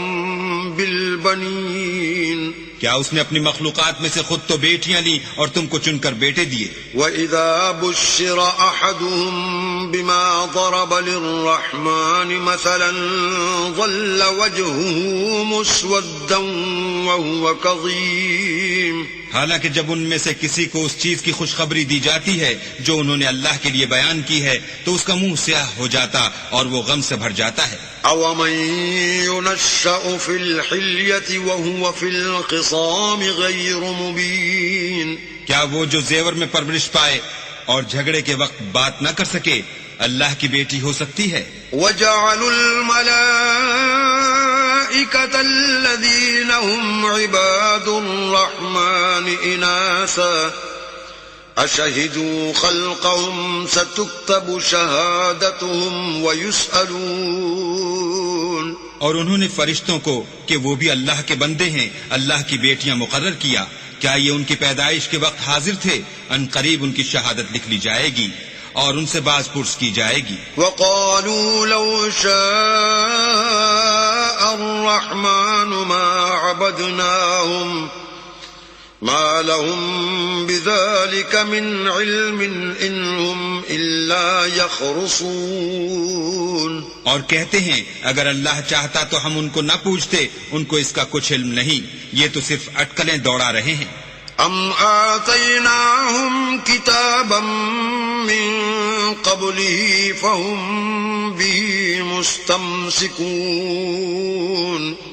بالبنين. کیا اس نے اپنی مخلوقات میں سے خود تو بیٹیاں لی اور تم کو چن کر بیٹے دیے. وَإِذَا بُشِّرَ أَحَدُهُم بِمَا ضَرَبَ لِلرَّحْمَنِ مَثَلًا ظَلَّ وَجْهُهُ مُسْوَدًّا وَهُوَ كَظِيمٌ. حالانکہ جب ان میں سے کسی کو اس چیز کی خوشخبری دی جاتی ہے جو انہوں نے اللہ کے لیے بیان کی ہے تو اس کا منہ سیاہ ہو جاتا اور وہ غم سے بھر جاتا ہے. أَوَمَن يُنَشَّأُ فِي الْحِلْيَةِ وَهُوَ فِي الْخِصَامِ غَيْرُ مُبِينٍ. کیا وہ جو زیور میں پرورش پائے اور جھگڑے کے وقت بات نہ کر سکے اللہ کی بیٹی ہو سکتی ہے. وَجَعَلُوا الْمَلَائِكَةَ الَّذِينَ هُمْ عِبَادُ الرَّحْمَنِ إِنَاثًا أَشَهِدُوا خَلْقَهُمْ سَتُكْتَبُ شَهَادَتُهُمْ وَيُسْأَلُونَ. اور انہوں نے فرشتوں کو کہ وہ بھی اللہ کے بندے ہیں اللہ کی بیٹیاں مقرر کیا. کیا یہ ان کی پیدائش کے وقت حاضر تھے؟ ان قریب ان کی شہادت لکھ لی جائے گی اور ان سے باز پرس کی جائے گی. وَقَالُوا لَوْ شَاءَ الرَّحْمَنُ مَا عَبَدْنَاهُمْ مَا لَهُمْ بِذَلِكَ مِنْ عِلْمٍ إِنْ هُمْ إِلَّا يَخْرُصُونَ. اور کہتے ہیں اگر اللہ چاہتا تو ہم ان کو نہ پوچھتے ان کو اس کا کچھ علم نہیں یہ تو صرف اٹکلیں دوڑا رہے ہیں. ام آتیناہم کتابا من قبله فهم به مستمسکون.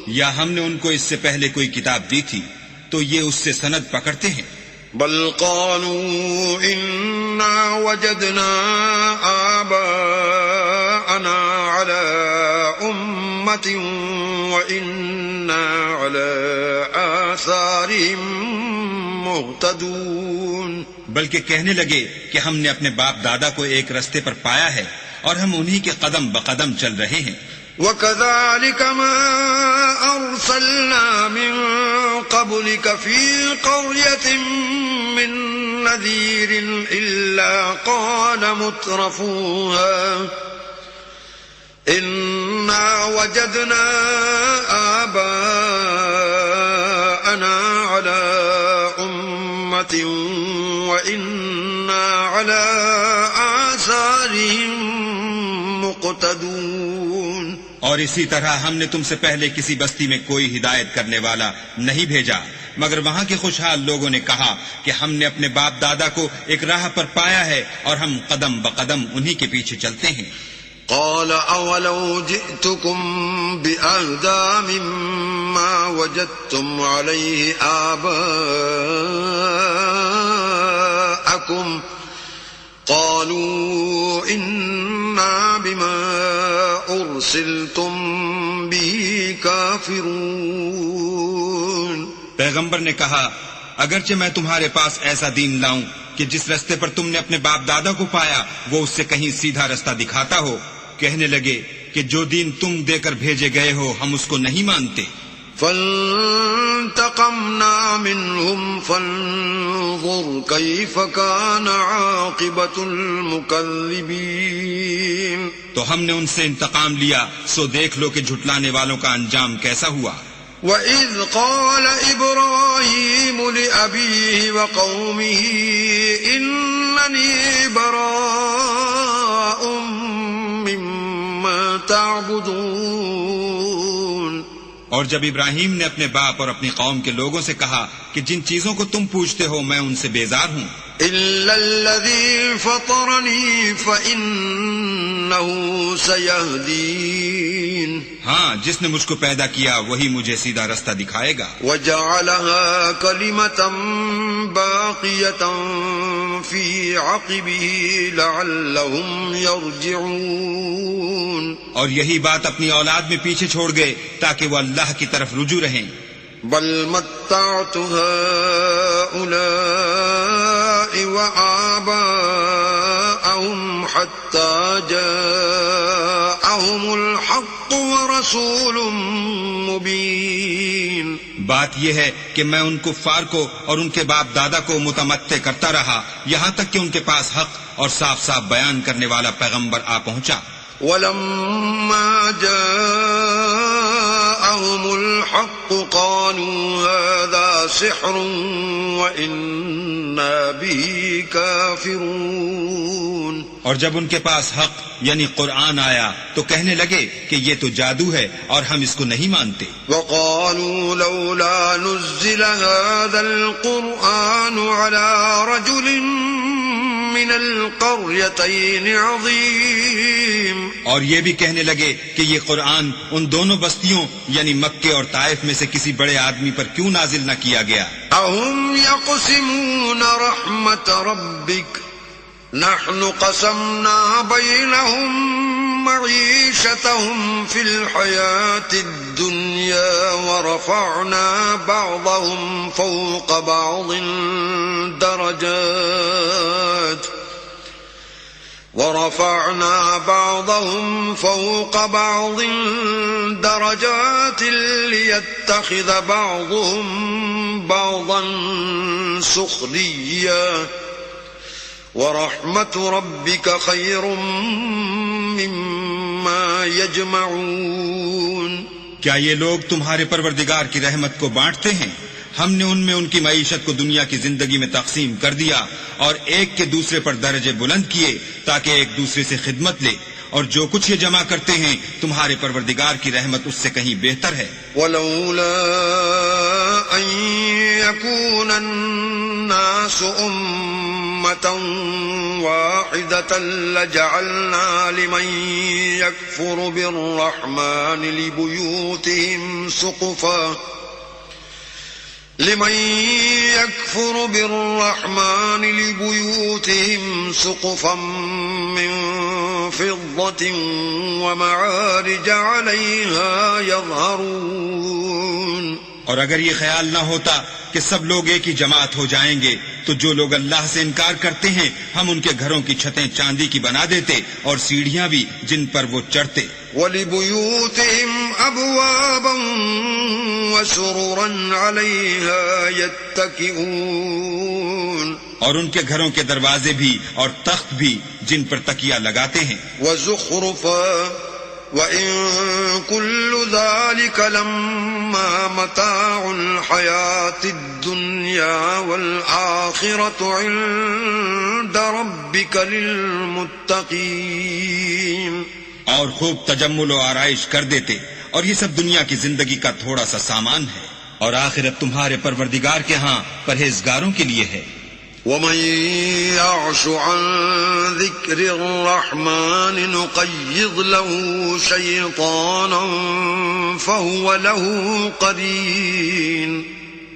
یا ہم نے ان کو اس سے پہلے کوئی کتاب دی تھی تو یہ اس سے سند پکڑتے ہیں. بل قالوا انا وجدنا آباءنا على امة وإنا على آثارهم مهتدون. بلکہ کہنے لگے کہ ہم نے اپنے باپ دادا کو ایک رستے پر پایا ہے اور ہم انہی کے قدم بقدم چل رہے ہیں. وَكَذَلِكَ مَا أَرْسَلْنَا مِن قَبْلِكَ فِي قَرْيَةٍ مِّن نَّذِيرٍ إِلَّا قَالَ مُتْرَفُوهَا إِنَّا وَجَدْنَا آبَاءَنَا وإنا على آثارهم مقتدون. اور اسی طرح ہم نے تم سے پہلے کسی بستی میں کوئی ہدایت کرنے والا نہیں بھیجا، مگر وہاں کے خوشحال لوگوں نے کہا کہ ہم نے اپنے باپ دادا کو ایک راہ پر پایا ہے اور ہم قدم بقدم انہی کے پیچھے چلتے ہیں. قال أولو جئتكم بأهدى مما وجدتم عليه آباءكم قالوا إنا بما أرسلتم به كافرون. پیغمبر نے کہا اگرچہ میں تمہارے پاس ایسا دین لاؤں کہ جس رستے پر تم نے اپنے باپ دادا کو پایا وہ اس سے کہیں سیدھا رستہ دکھاتا ہو. کہنے لگے کہ جو دین تم دے کر بھیجے گئے ہو ہم اس کو نہیں مانتے. فانتقمنا منهم فانظر كيف كان عاقبة المكذبين. تو ہم نے ان سے انتقام لیا، سو دیکھ لو کہ جھٹلانے والوں کا انجام کیسا ہوا. وَإِذْ قَالَ إِبْرَاهِيمُ لِأَبِيهِ وَقَوْمِهِ إِنَّنِي بَرَاءٌ مِّمَّا تَعْبُدُونَ. اور جب ابراہیم نے اپنے باپ اور اپنی قوم کے لوگوں سے کہا کہ جن چیزوں کو تم پوچھتے ہو میں ان سے بیزار ہوں، إِلَّا الَّذِي فَطَرَنِي فَإِنَّهُ سَيَهْدِينِ. ہاں جس نے مجھ کو پیدا کیا وہی مجھے سیدھا رستہ دکھائے گا. وَجَعَلَهَا كَلِمَةً بَاقِيَةً فِي عَقِبِهِ لَعَلَّهُمْ يَرْجِعُونَ. اور یہی بات اپنی اولاد میں پیچھے چھوڑ گئے تاکہ وہ اللہ کی طرف رجوع رہیں. بل متعت هؤلاء وآباءهم حتى جاءهم الحق ورسول مبين. بات یہ ہے کہ میں ان کفار کو اور ان کے باپ دادا کو متمتع کرتا رہا یہاں تک کہ ان کے پاس حق اور صاف صاف بیان کرنے والا پیغمبر آ پہنچا. ولما جاءهم الحق قالوا هذا سحر وإنا به كافرون. اور جب ان کے پاس حق یعنی قرآن آیا تو کہنے لگے کہ یہ تو جادو ہے اور ہم اس کو نہیں مانتے. وقالوا لولا نزل هذا القرآن على رجل من القريتين عظيم. اور یہ بھی کہنے لگے کہ یہ قرآن ان دونوں بستیوں یعنی مکے اور طائف میں سے کسی بڑے آدمی پر کیوں نازل نہ کیا گیا. اهم يقسمون رحمت ربك نحن قسمنا بينهم معيشتهم في الحياة الدنيا ورفعنا بعضهم فوق بعض درجات ليتخذ بعضهم بعضا سخريا ورحمة ربك خير مما يجمعون. کیا یہ لوگ تمہارے پروردگار کی رحمت کو بانٹتے ہیں؟ ہم نے ان میں ان کی معیشت کو دنیا کی زندگی میں تقسیم کر دیا اور ایک کے دوسرے پر درجے بلند کیے تاکہ ایک دوسرے سے خدمت لے، اور جو کچھ یہ جمع کرتے ہیں تمہارے پروردگار کی رحمت اس سے کہیں بہتر ہے. ولولا ان يكون الناس امة واحدة لجعلنا لمن يكفر بالرحمن لبيوتهم سقفا من فضة ومعارج عليها يظهرون. اور اگر یہ خیال نہ ہوتا کہ سب لوگ ایک ہی جماعت ہو جائیں گے تو جو لوگ اللہ سے انکار کرتے ہیں ہم ان کے گھروں کی چھتیں چاندی کی بنا دیتے اور سیڑھیاں بھی جن پر وہ چڑھتے. وَلِبُيُوتِهِمْ أَبْوَابًا وَسُرُرًا عَلَيْهَا يَتَّكِئُونَ. اور ان کے گھروں کے دروازے بھی اور تخت بھی جن پر تکیہ لگاتے ہیں. وَزُخْرُفًا وَإِن كُلُّ ذَلِكَ لَمَّا مَتَاعُ الْحَيَاةِ الدُّنْيَا وَالْآخِرَةُ عِندَ رَبِّكَ لِلْمُتَّقِينَ. اور خوب تجمل و آرائش کر دیتے، اور یہ سب دنیا کی زندگی کا تھوڑا سا سامان ہے، اور آخرت تمہارے پروردگار کے ہاں پرہیزگاروں کے لیے ہے. وَمَن يَعْشُ عَن ذِكْرِ الرَّحْمَنِ نُقَيِّضْ لَهُ شَيْطَانًا فَهُوَ لَهُ قَرِينٌ.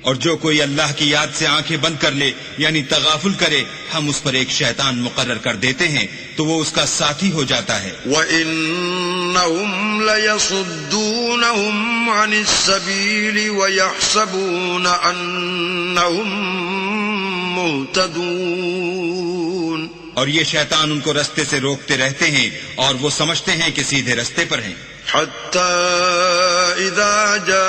اور جو کوئی اللہ کی یاد سے آنکھیں بند کر لے یعنی تغافل کرے، ہم اس پر ایک شیطان مقرر کر دیتے ہیں تو وہ اس کا ساتھی ہو جاتا ہے. وَإِنَّهُمْ لَيَصُدُّونَهُمْ عَنِ السَّبِيلِ وَيَحْسَبُونَ أَنَّهُمْ مُهْتَدُونَ. اور یہ شیطان ان کو رستے سے روکتے رہتے ہیں اور وہ سمجھتے ہیں کہ سیدھے رستے پر ہیں. حَتَّى إِذَا جَاءَنَا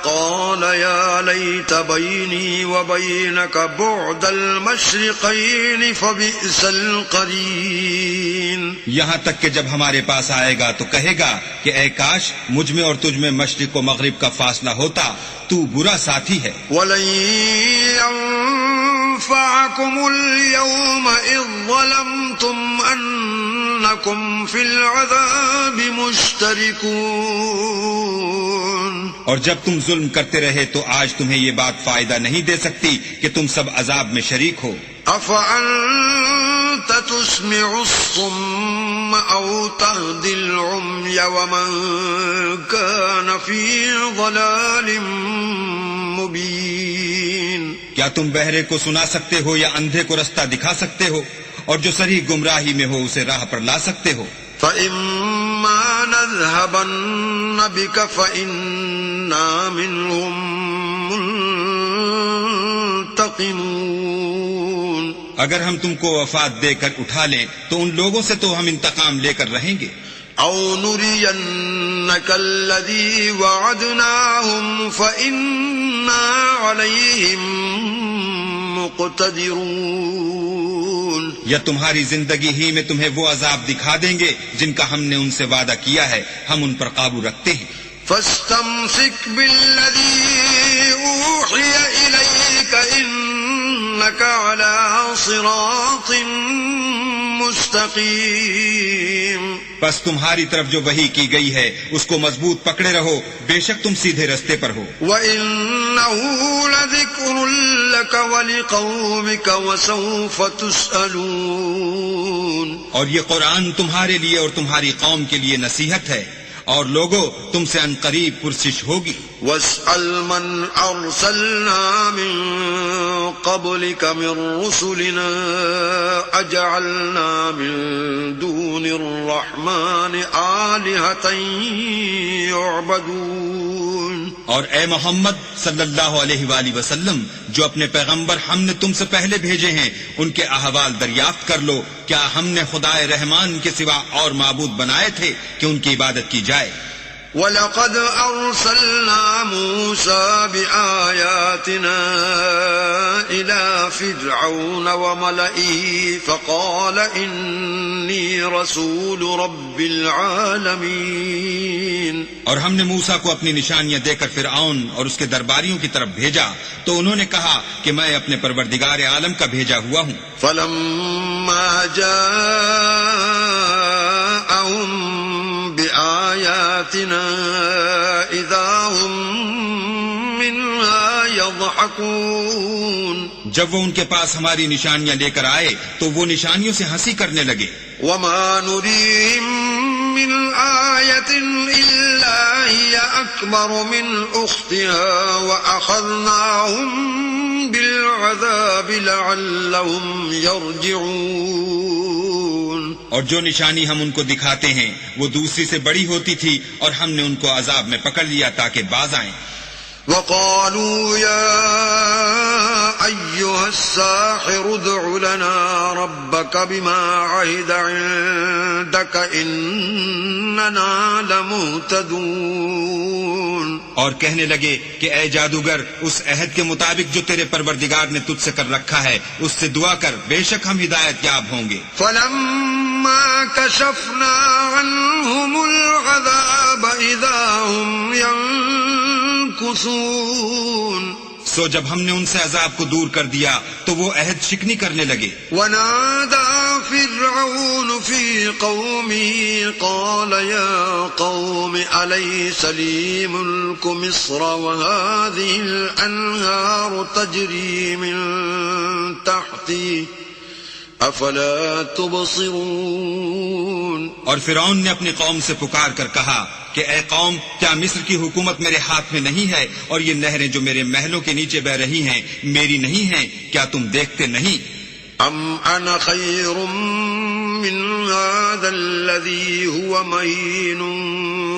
قَالَ يَا لَيْتَ بَيْنِي وَبَيْنَكَ بُعْدَ الْمَشْرِقَيْنِ فَبِئْسَ الْقَرِينُ. یہاں تک کہ جب ہمارے پاس آئے گا تو کہے گا کہ اے کاش مجھ میں اور تجھ میں مشرق و مغرب کا فاصلہ ہوتا، تو برا ساتھی ہے. وَلَن يَنفَعَكُمُ الْيَوْمَ إِذ ظَّلَمْتُمْ أَنَّكُمْ فِي الْعَذَابِ مُشْتَرِكُونَ. اور جب تم ظلم کرتے رہے تو آج تمہیں یہ بات فائدہ نہیں دے سکتی کہ تم سب عذاب میں شریک ہو. أَفَأَنْتَ تُسْمِعُ الصُّمَّ أَوْ تَهْدِي الْعُمْيَ وَمَنْ كَانَ فِي ضَلَالٍ مُبِينٍ. کیا تم بہرے کو سنا سکتے ہو یا اندھے کو رستہ دکھا سکتے ہو، اور جو صریح گمراہی میں ہو اسے راہ پر لا سکتے ہو؟ فَإِمَّا نَذْهَبَنَّ بِكَ فَإِنَّا مِنْهُمْ مُنْتَقِمُونَ. اگر ہم تم کو وفات دے کر اٹھا لیں تو ان لوگوں سے تو ہم انتقام لے کر رہیں گے. أَوْ نُرِيَنَّكَ الَّذِي وَعَدْنَاهُمْ فَإِنَّا عَلَيْهِمْ مُقْتَدِرُونَ. یا تمہاری زندگی ہی میں تمہیں وہ عذاب دکھا دیں گے جن کا ہم نے ان سے وعدہ کیا ہے، ہم ان پر قابو رکھتے ہیں. فَاسْتَمْسِكْ بِالَّذِي أُوحِيَ إِلَيْكَ إِنَّكَ عَلَى صِرَاطٍ مُسْتَقِيمٍ. بس تمہاری طرف جو وحی کی گئی ہے اس کو مضبوط پکڑے رہو، بے شک تم سیدھے رستے پر ہو. وَإِنَّهُ لَذِكْرٌ لَكَ وَلِقَوْمِكَ وَسَوْفَ تُسْأَلُونَ. اور یہ قرآن تمہارے لیے اور تمہاری قوم کے لیے نصیحت ہے، اور لوگو تم سے ان قریب پرسش ہوگی. وَاسْأَلْ مَنْ أَرْسَلْنَا مِنْ قَبْلِكَ مِنْ رُسُلِنَا أَجَعَلْنَا مِنْ دُونِ الرَّحْمَنِ آلِهَةً يُعْبَدُونَ. اور اے محمد صلی اللہ علیہ وآلہ وسلم، جو اپنے پیغمبر ہم نے تم سے پہلے بھیجے ہیں ان کے احوال دریافت کر لو. کیا ہم نے خدائے رحمان کے سوا اور معبود بنائے تھے کہ ان کی عبادت کی جائے؟ وَلَقَدْ أَرْسَلْنَا مُوسَى بِآيَاتِنَا إِلَى فِرْعَوْنَ وَمَلَئِهِ فَقَالَ إِنِّي رَسُولُ رَبِّ الْعَالَمِينَ. اور ہم نے موسیٰ کو اپنی نشانیاں دے کر فرعون اور اس کے درباریوں کی طرف بھیجا تو انہوں نے کہا کہ میں اپنے پروردگار عالم کا بھیجا ہوا ہوں. فَلَمَّا جَاءَهُم بِآيَاتِنَا إِذَا هُم مِّنْهَا يَضْحَكُونَ. جب وہ ان کے پاس ہماری نشانیاں لے کر آئے تو وہ نشانیوں سے ہنسی کرنے لگے. وَمَا نُرِيهِم مِّنْ آيَةٍ إِلَّا هِيَ أَكْبَرُ مِنْ أُخْتِهَا وَأَخَذْنَاهُم بِالْعَذَابِ لَعَلَّهُمْ يَرْجِعُونَ. اور جو نشانی ہم ان کو دکھاتے ہیں وہ دوسری سے بڑی ہوتی تھی اور ہم نے ان کو عذاب میں پکڑ لیا تاکہ باز آئیں. وَقَالُوا يَا أَيُّهَا السَّاحِرُ ادْعُ لَنَا رَبَّكَ بِمَا عَهِدَ عِندَكَ إِنَّ إننا لمهتدون. اور کہنے لگے کہ اے جادوگر اس عہد کے مطابق جو تیرے پروردگار نے تجھ سے کر رکھا ہے اس سے دعا کر، بے شک ہم ہدایت یاب ہوں گے. فلما كشفنا عنهم العذاب إذا هم ينكثون. سو جب ہم نے ان سے عذاب کو دور کر دیا تو وہ عہد شکنی کرنے لگے. ونادى فرعون في قومه قال يا قوم أليس لي ملك مصر وهذه الأنهار تجري من تحتي أفلا تبصرون. اور فرعون نے اپنی قوم سے پکار کر کہا کہ اے قوم، کیا مصر کی حکومت میرے ہاتھ میں نہیں ہے اور یہ نہریں جو میرے محلوں کے نیچے بہ رہی ہیں میری نہیں ہیں؟ کیا تم دیکھتے نہیں؟ ام انا خیر من هذا الذي هو مهين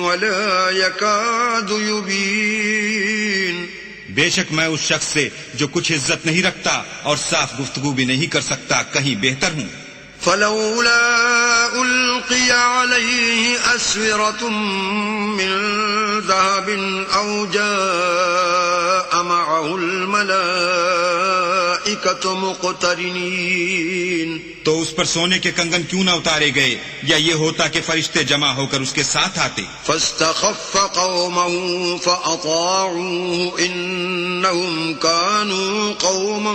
ولا يكاد يبين. بے شک میں اس شخص سے جو کچھ عزت نہیں رکھتا اور صاف گفتگو بھی نہیں کر سکتا کہیں بہتر ہوں. فلولا ألقي عليه أسورة من ذهب أو جاء معه الملائكة مقترنين. تو اس پر سونے کے کنگن کیوں نہ اتارے گئے، یا یہ ہوتا کہ فرشتے جمع ہو کر اس کے ساتھ آتے. فاستخف قومه فأطاعوه إنهم كانوا قوما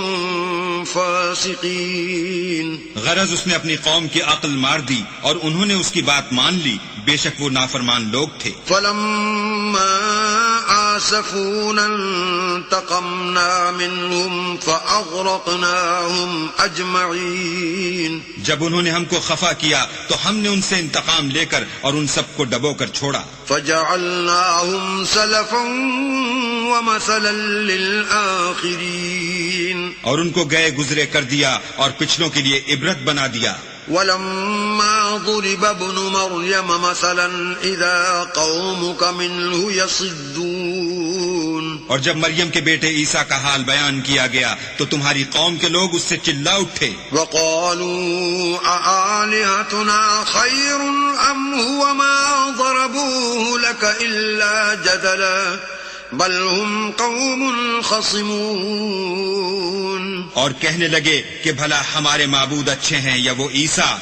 فاسقين. غرض اس نے اپنی قوم کی عقل مار دی اور انہوں نے اس کی بات مان لی، بے شک وہ نافرمان لوگ تھے. فلما آسفونا انتقمنا منهم فأغرقناهم أجمعين. جب انہوں نے ہم کو خفا کیا تو ہم نے ان سے انتقام لے کر اور ان سب کو ڈبو کر چھوڑا. فجعلناهم سلفا ومثلا للآخرين. اور ان کو گئے گزرے کر دیا اور پچھلوں کے لیے عبرت بنا دیا. ولما ضرب ابن مريم مثلا إذا قومك منه يصدون. اور جب مریم کے بیٹے عیسیٰ کا حال بیان کیا گیا تو تمہاری قوم کے لوگ اس سے چلا اٹھے. وقالوا أآلهتنا خير أم هو ما ضربوه لك إلا جدلا بل هم قوم خصمون. اور کہنے لگے کہ بھلا ہمارے معبود اچھے ہیں یا وہ عیسیٰ؟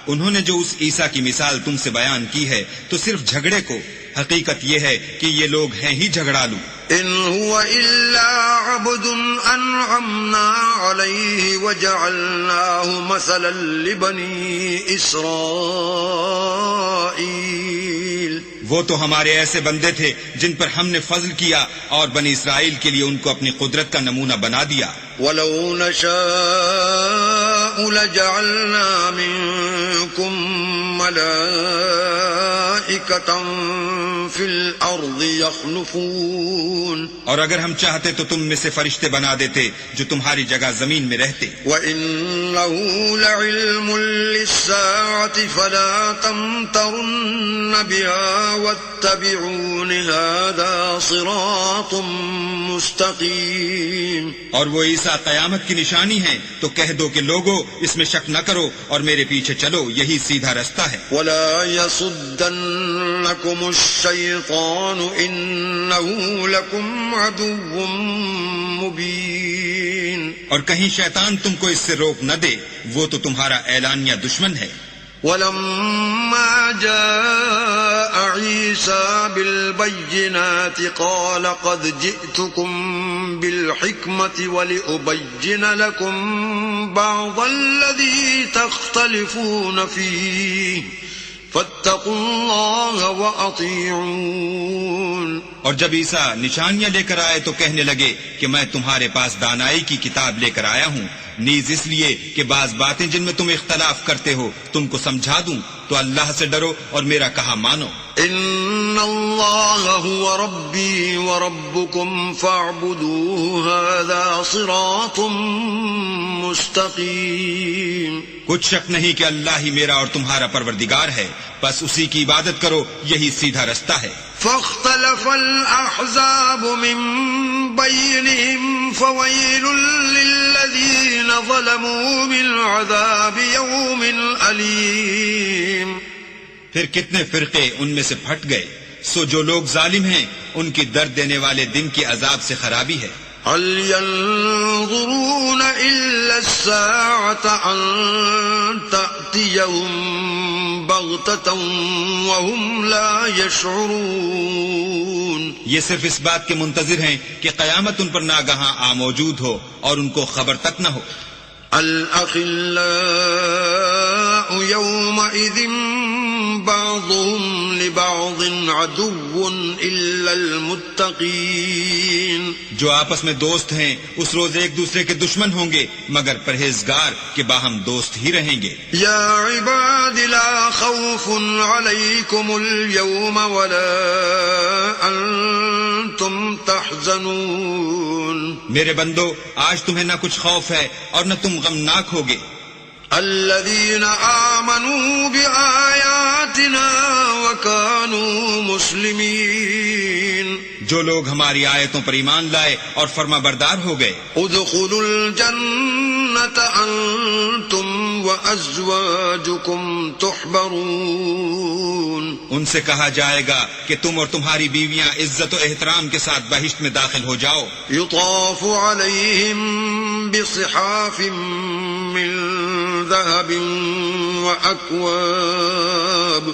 انہوں نے جو اس عیسیٰ کی مثال تم سے بیان کی ہے تو صرف جھگڑے کو. حقیقت یہ ہے کہ یہ لوگ ہیں ہی جھگڑالو. ان هو الا عبد انعمنا عليه وجعلناه مثلا لبني اسرائيل. وہ تو ہمارے ایسے بندے تھے جن پر ہم نے فضل کیا اور بنی اسرائیل کے لیے ان کو اپنی قدرت کا نمونہ بنا دیا. وَلَوْ نَشَاءُ لَجَعَلْنَا مِنكُم مَّلَائِكَةً فِي الْأَرْضِ يَخْلُفُونَ. اور اگر ہم چاہتے تو تم میں سے فرشتے بنا دیتے جو تمہاری جگہ زمین میں رہتے. وَإِنَّهُ لَعِلْمٌ لِّلسَّاعَةِ فَلَا تَمْتَرُنَّ بِهَا وَاتَّبِعُونِ هَذَا صِرَاطٌ مُّسْتَقِيمٌ. اور وہ عیسیٰ قیامت کی نشانی ہے تو کہہ دو کہ لوگو اس میں شک نہ کرو اور میرے پیچھے چلو، یہی سیدھا رستہ ہے. وَلَا يَصُدَّنَّكُمُ الشَّيْطَانُ إِنَّهُ لَكُمْ عَدُوٌّ مُّبِينٌ. اور کہیں شیطان تم کو اس سے روک نہ دے، وہ تو تمہارا اعلانیہ دشمن ہے. ولما جاء عيسى بالبينات قال قد جئتكم بالحكمة ولأبين لكم بعض الذي تختلفون فيه فاتقوا الله وأطيعون. اور جب عیسیٰ نشانیاں لے کر آئے تو کہنے لگے کہ میں تمہارے پاس دانائی کی کتاب لے کر آیا ہوں، نیز اس لیے کہ بعض باتیں جن میں تم اختلاف کرتے ہو تم کو سمجھا دوں، تو اللہ سے ڈرو اور میرا کہا مانو. ان اللہ هو ربی وربکم فاعبدوه هذا صراط مستقیم. کچھ شک نہیں کہ اللہ ہی میرا اور تمہارا پروردگار ہے، بس اسی کی عبادت کرو، یہی سیدھا رستہ ہے. فاختلف الأحزاب من بينهم فويل للذين ظلموا من عذاب يوم أليم. پھر کتنے فرقے ان میں سے پھٹ گئے. سو جو لوگ ظالم ہیں ان کی درد دینے والے دن کی عذاب سے خرابی ہے. هل ينظرون إلا الساعة أن تأتيهم بغتة وهم لا يشعرون. یہ صرف اس بات کے منتظر ہیں کہ قیامت ان پر ناگہاں موجود ہو اور ان کو خبر تک نہ ہو. الأخلاء يومئذ بعضهم لبعض عدو إلا المتقين. جو آپس میں دوست ہیں اس روز ایک دوسرے کے دشمن ہوں گے مگر پرہیزگار کہ باہم دوست ہی رہیں گے. يا عباد لا خوف عليكم اليوم ولا أنتم تحزنون. میرے بندو آج تمہیں نہ کچھ خوف ہے اور نہ تم غمناک ہوگے. الذين آمنوا بآياتنا وكانوا مسلمين. جو لوگ ہماری آیتوں پر ایمان لائے اور فرما بردار ہو گئے. ادخلوا الجنة أنتم وأزواجكم تحبرون. ان سے کہا جائے گا کہ تم اور تمہاری بیویاں عزت و احترام کے ساتھ بہشت میں داخل ہو جاؤ. يطاف عليهم بصحاف من ذهب وأكواب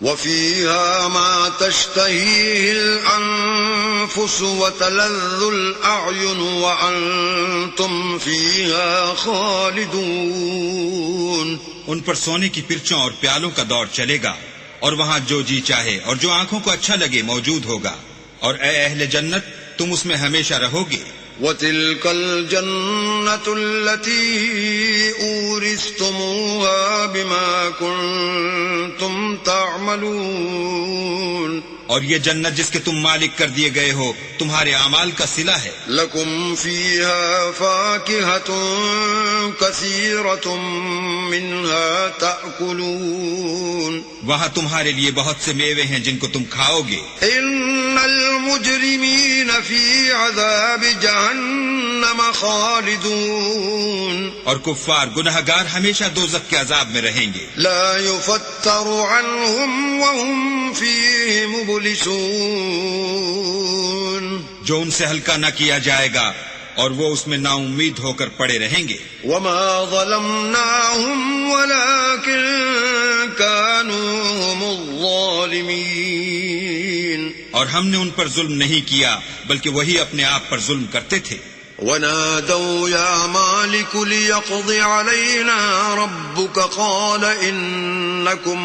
وفيها ما تشتهيه الأنفس وتلذ الأعين وأنتم فيها خالدون. ان پر سونے کی پرچوں اور پیالوں کا دور چلے گا اور وہاں جو جی چاہے اور جو آنکھوں کو اچھا لگے موجود ہوگا. اور اے اہل جنت تم اس میں ہمیشہ رہو گے. وَتِلْكَ الْجَنَّةُ الَّتِي أُورِثْتُمُوهَا بِمَا كُنْتُمْ تَعْمَلُونَ. اور یہ جنت جس کے تم مالک کر دیے گئے ہو تمہارے اعمال کا صلہ ہے. لَكُمْ فِيهَا فَاكِهَةٌ كَثِيرَةٌ مِّنْهَا تَأْكُلُونَ. وہاں تمہارے لیے بہت سے میوے ہیں جن کو تم کھاؤ گے. إِنَّ الْمُجْرِمِينَ فِي عَذَابِ جَهَنَّمَ خَالِدُونَ. اور کفار گنہگار ہمیشہ دوزخ کے عذاب میں رہیں گے. لا يفتر عنهم وهم فيه مبلسون. جو ان سے ہلکا نہ کیا جائے گا اور وہ اس میں نا امید ہو کر پڑے رہیں گے. وما ظلمناهم ولكن كانوا هم الظالمين. اور ہم نے ان پر ظلم نہیں کیا بلکہ وہی اپنے آپ پر ظلم کرتے تھے. ونادوا يا مالك ليقض علينا ربك قال إنكم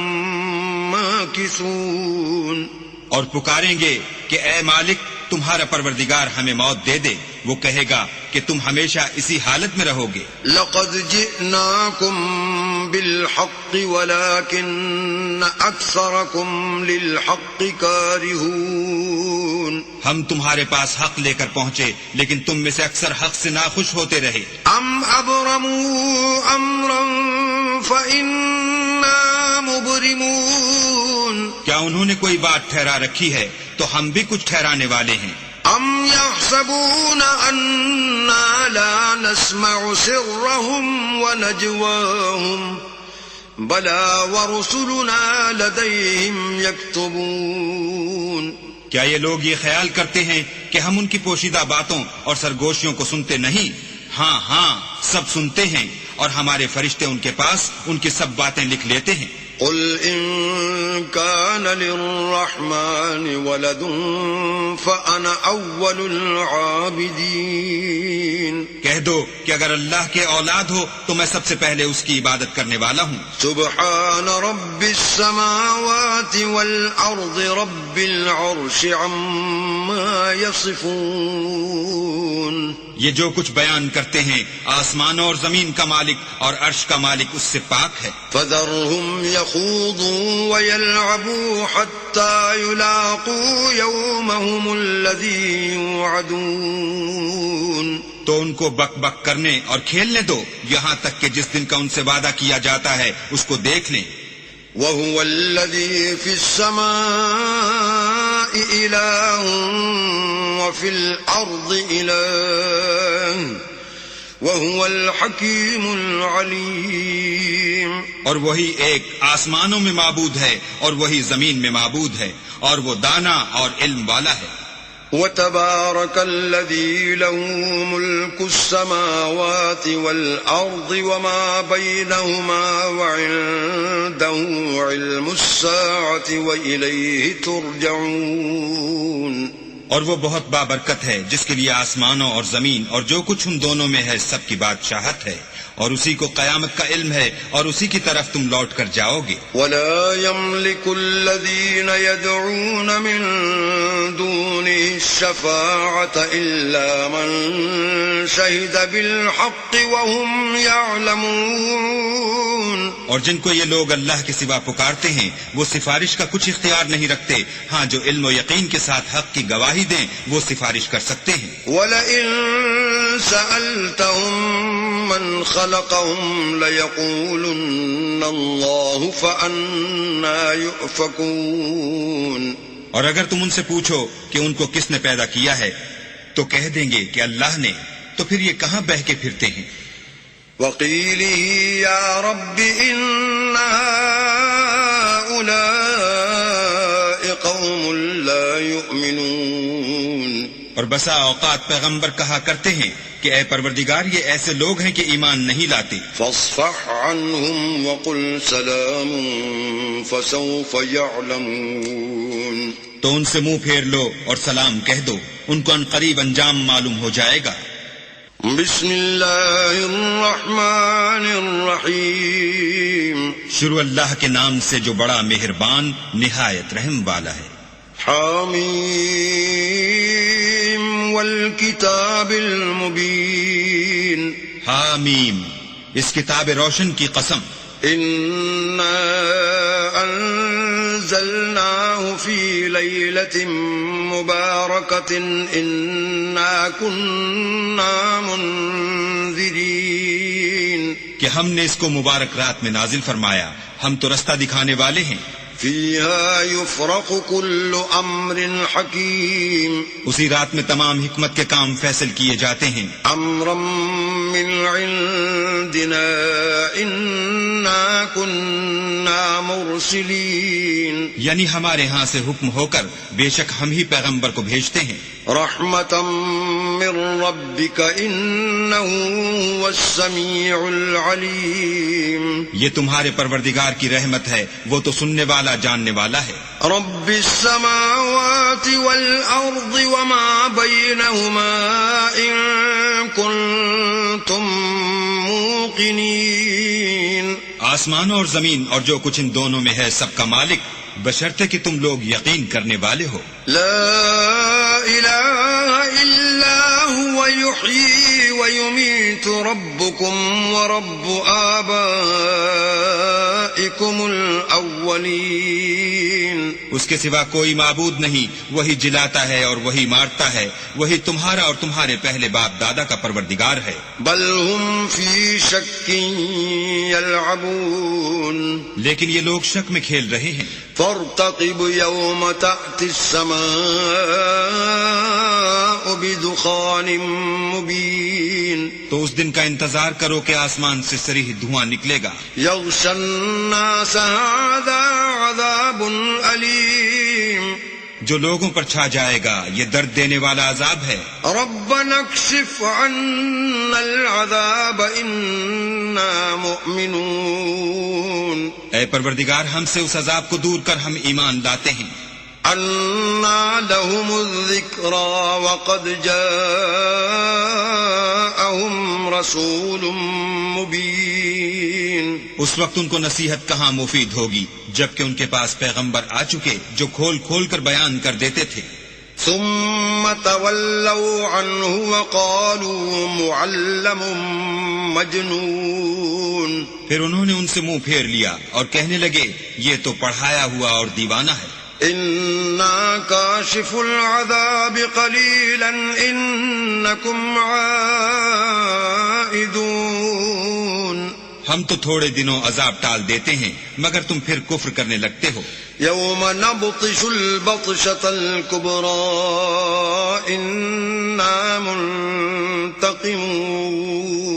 ماكثون. اور پکاریں گے کہ اے مالک تمہارا پروردگار ہمیں موت دے دے. وہ کہے گا کہ تم ہمیشہ اسی حالت میں رہو گے. لقد جئناكم بالحق ولكن أكثركم للحق كارهون. ہم تمہارے پاس حق لے کر پہنچے لیکن تم میں سے اکثر حق سے ناخوش ہوتے رہے. ام ابرموا امرا فإنا مبرمون. کیا انہوں نے کوئی بات ٹھہرا رکھی ہے تو ہم بھی کچھ ٹھہرانے والے ہیں. ام يحسبون أنا لا نسمع سرهم ونجواهم بلى ورسلنا لديهم يكتبون. کیا یہ لوگ یہ خیال کرتے ہیں کہ ہم ان کی پوشیدہ باتوں اور سرگوشیوں کو سنتے نہیں؟ ہاں ہاں سب سنتے ہیں اور ہمارے فرشتے ان کے پاس ان کی سب باتیں لکھ لیتے ہیں. قل إن كان للرحمن ولد فأنا أول العابدين. کہہ دو کہ اگر اللہ کے اولاد ہو تو میں سب سے پہلے اس کی عبادت کرنے والا ہوں. سبحان رب السماوات والأرض رب العرش عما يصفون. یہ جو کچھ بیان کرتے ہیں آسمانوں اور زمین کا مالک اور عرش کا مالک اس سے پاک ہے. فذرهم يخوضوا ويلعبوا حتى يلاقوا يومهم الذي يوعدون. تو ان کو بک بک کرنے اور کھیلنے دو یہاں تک کہ جس دن کا ان سے وعدہ کیا جاتا ہے اس کو دیکھ لیں. وهو الذي في السماء إله وفي الأرض إله وهو الحكيم العليم. اور وہی ایک آسمانوں میں معبود ہے اور وہی زمین میں معبود ہے اور وہ دانا اور علم والا ہے. وتبارك الذي له ملك السماوات والأرض وما بينهما وعنده علم الساعة وإليه ترجعون. اور وہ بہت بابرکت ہے جس کے لیے آسمانوں اور زمین اور جو کچھ ان دونوں میں ہے سب کی بادشاہت ہے اور اسی کو قیامت کا علم ہے اور اسی کی طرف تم لوٹ کر جاؤ گے. ولا يملك الذين يدعون من دونه الشفاعة إلا من شهد بالحق وهم يعلمون. اور جن کو یہ لوگ اللہ کے سوا پکارتے ہیں وہ سفارش کا کچھ اختیار نہیں رکھتے، ہاں جو علم و یقین کے ساتھ حق کی گواہی دیں وہ سفارش کر سکتے ہیں. وَلَئِن سَأَلْتَهُم مَّنْ خَلَقَهُمْ لَيَقُولُنَّ اللَّهُ فَأَنَّىٰ يُؤْفَكُونَ. اور اگر تم ان سے پوچھو کہ ان کو کس نے پیدا کیا ہے تو کہہ دیں گے کہ اللہ نے، تو پھر یہ کہاں بہہ کے پھرتے ہیں. وَقِيلِهِ يَا رَبِّ إِنَّ هَٰؤُلَاءِ قَوْمٌ لَّا يُؤْمِنُونَ. اور بسا اوقات پیغمبر کہا کرتے ہیں کہ اے پروردگار یہ ایسے لوگ ہیں کہ ایمان نہیں لاتے. فاصفح عنهم وقل سلام فسوف يعلمون. تو ان سے منہ پھیر لو اور سلام کہہ دو، ان کو ان قریب انجام معلوم ہو جائے گا. بسم اللہ الرحمن الرحیم. شروع اللہ کے نام سے جو بڑا مہربان نہایت رحم والا ہے. حامیم والکتاب المبین. حامیم، اس کتاب روشن کی قسم. انا انزلناه في ليلة مباركة انا كنا منذرين. کہ ہم نے اس کو مبارک رات میں نازل فرمایا، ہم تو رستہ دکھانے والے ہیں. فيها يفرق كل امر حكيم. اسی رات میں تمام حکمت کے کام فیصل کیے جاتے ہیں. امرا من عندنا انا كنا مرسلين. یعنی ہمارے ہاں سے حکم ہو کر بے شک ہم ہی پیغمبر کو بھیجتے ہیں. رحمتا من ربك انه هو السميع العليم. یہ تمہارے پروردگار کی رحمت ہے، وہ تو سننے والا جاننے والا ہے. رب السماوات والارض وما بينهما ان كنتم موقنين. آسمانوں اور زمین اور جو کچھ ان دونوں میں ہے سب کا مالک، بشرطے کہ تم لوگ یقین کرنے والے ہو. لا الہ الا هو يحيي ويميت ربكم ورب آبائكم الاولین. اس کے سوا کوئی معبود نہیں، وہی جلاتا ہے اور وہی مارتا ہے، وہی تمہارا اور تمہارے پہلے باپ دادا کا پروردگار ہے. بل هم في شك يلعبون. لیکن یہ لوگ شک میں کھیل رہے ہیں. فارتقب يوم تأتي السماء بدخان مبين. تو اس دن کا انتظار کرو کہ آسمان سے صریح دھواں نکلے گا. يغشى الناس هذا عذاب أليم. جو لوگوں پر چھا جائے گا یہ درد دینے والا عذاب ہے. ربنا اكشف عنا العذاب إنا مؤمنون. اے پروردگار ہم سے اس عذاب کو دور کر، ہم ایمان لاتے ہیں. أَنَّىٰ لَهُمُ الذِّكْرَىٰ وَقَدْ جَاءَهُمْ رَسُولٌ مُّبِينٌ. اس وقت ان کو نصیحت کہاں مفید ہوگی جبکہ ان کے پاس پیغمبر آ چکے جو کھول کھول کر بیان کر دیتے تھے. ثُمَّ تَوَلَّوْا عَنْهُ وَقَالُوا مُعَلَّمٌ مَّجْنُونٌ. پھر انہوں نے ان سے منہ پھیر لیا اور کہنے لگے یہ تو پڑھایا ہوا اور دیوانہ ہے. إِنَّا كَاشِفُ الْعَذَابِ قَلِيلًا إِنَّكُمْ عَائِدُونَ. ہم تو تھوڑے دنوں عذاب ٹال دیتے ہیں مگر تم پھر کفر کرنے لگتے ہو. يَوْمَ نَبْطِشُ الْبَطْشَةَ الْكُبْرَىٰ إِنَّا مُنتَقِمُونَ.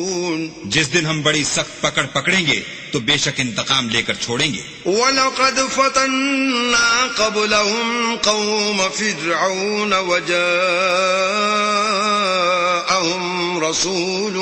جس دن ہم بڑی سخت پکڑ پکڑیں گے تو بے شک انتقام لے کر چھوڑیں گے. وَلَقَدْ فَتَنَّا قَبْلَهُمْ قَوْمَ فِرْعَوْنَ وَجَاءَهُمْ رَسُولٌ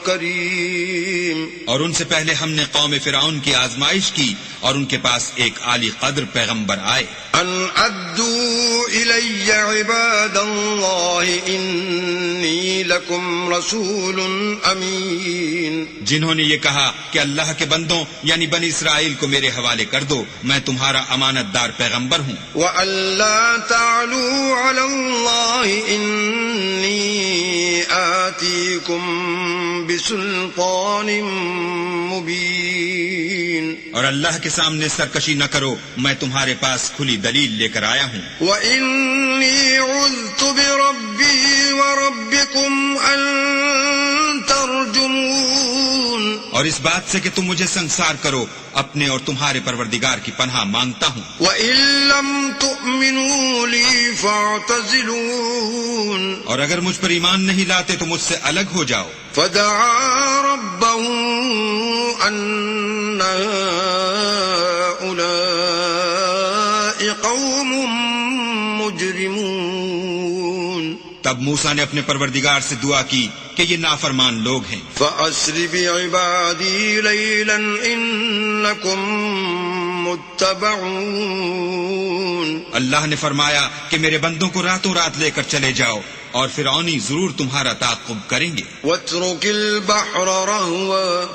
كَرِيمٌ. اور ان سے پہلے ہم نے قوم فرعون کی آزمائش کی اور ان کے پاس ایک عالی قدر پیغمبر آئے. ان ادوا الی عباد اللہ انی لکم رسول امین. جنہوں نے یہ کہا کہ اللہ کے بندوں یعنی بنی اسرائیل کو میرے حوالے کر دو، میں تمہارا امانت دار پیغمبر ہوں. وَأَلَّا تَعْلُوا عَلَى اللَّهِ إِنِّي آتِيكُمْ بِسُلْطَانٍ مُبِينٍ. اور اللہ کے سامنے سرکشی نہ کرو، میں تمہارے پاس کھلی دلیل لے کر آیا ہوں. وَإِنِّي عُذْتُ بِرَبِّي وَرَبِّكُمْ أَن تَرْجُمُونِ. اور اس بات سے کہ تم مجھے سنسار کرو، اپنے اور تمہارے پروردگار کی پناہ مانگتا ہوں. وَإِن لَّمْ تُؤْمِنُوا لِي فَاعْتَزِلُونِ. اور اگر مجھ پر ایمان نہیں لاتے تو مجھ سے الگ ہو جاؤ. فَدَعَا رَبَّهُ أَنَّ هَٰؤُلَاءِ قَوْمٌ مُجْرِمُونَ. تب موسیٰ نے اپنے پروردگار سے دعا کی کہ یہ نافرمان لوگ ہیں. فَأَسْرِ بِعِبَادِي لَيْلًا إِنَّكُمْ مُتَّبَعُونَ. اللہ نے فرمایا کہ میرے بندوں کو راتوں رات لے کر چلے جاؤ اور فرعونی ضرور تمہارا تعاقب کریں گے. وَاتْرُكِ الْبَحْرَ رَهْوًا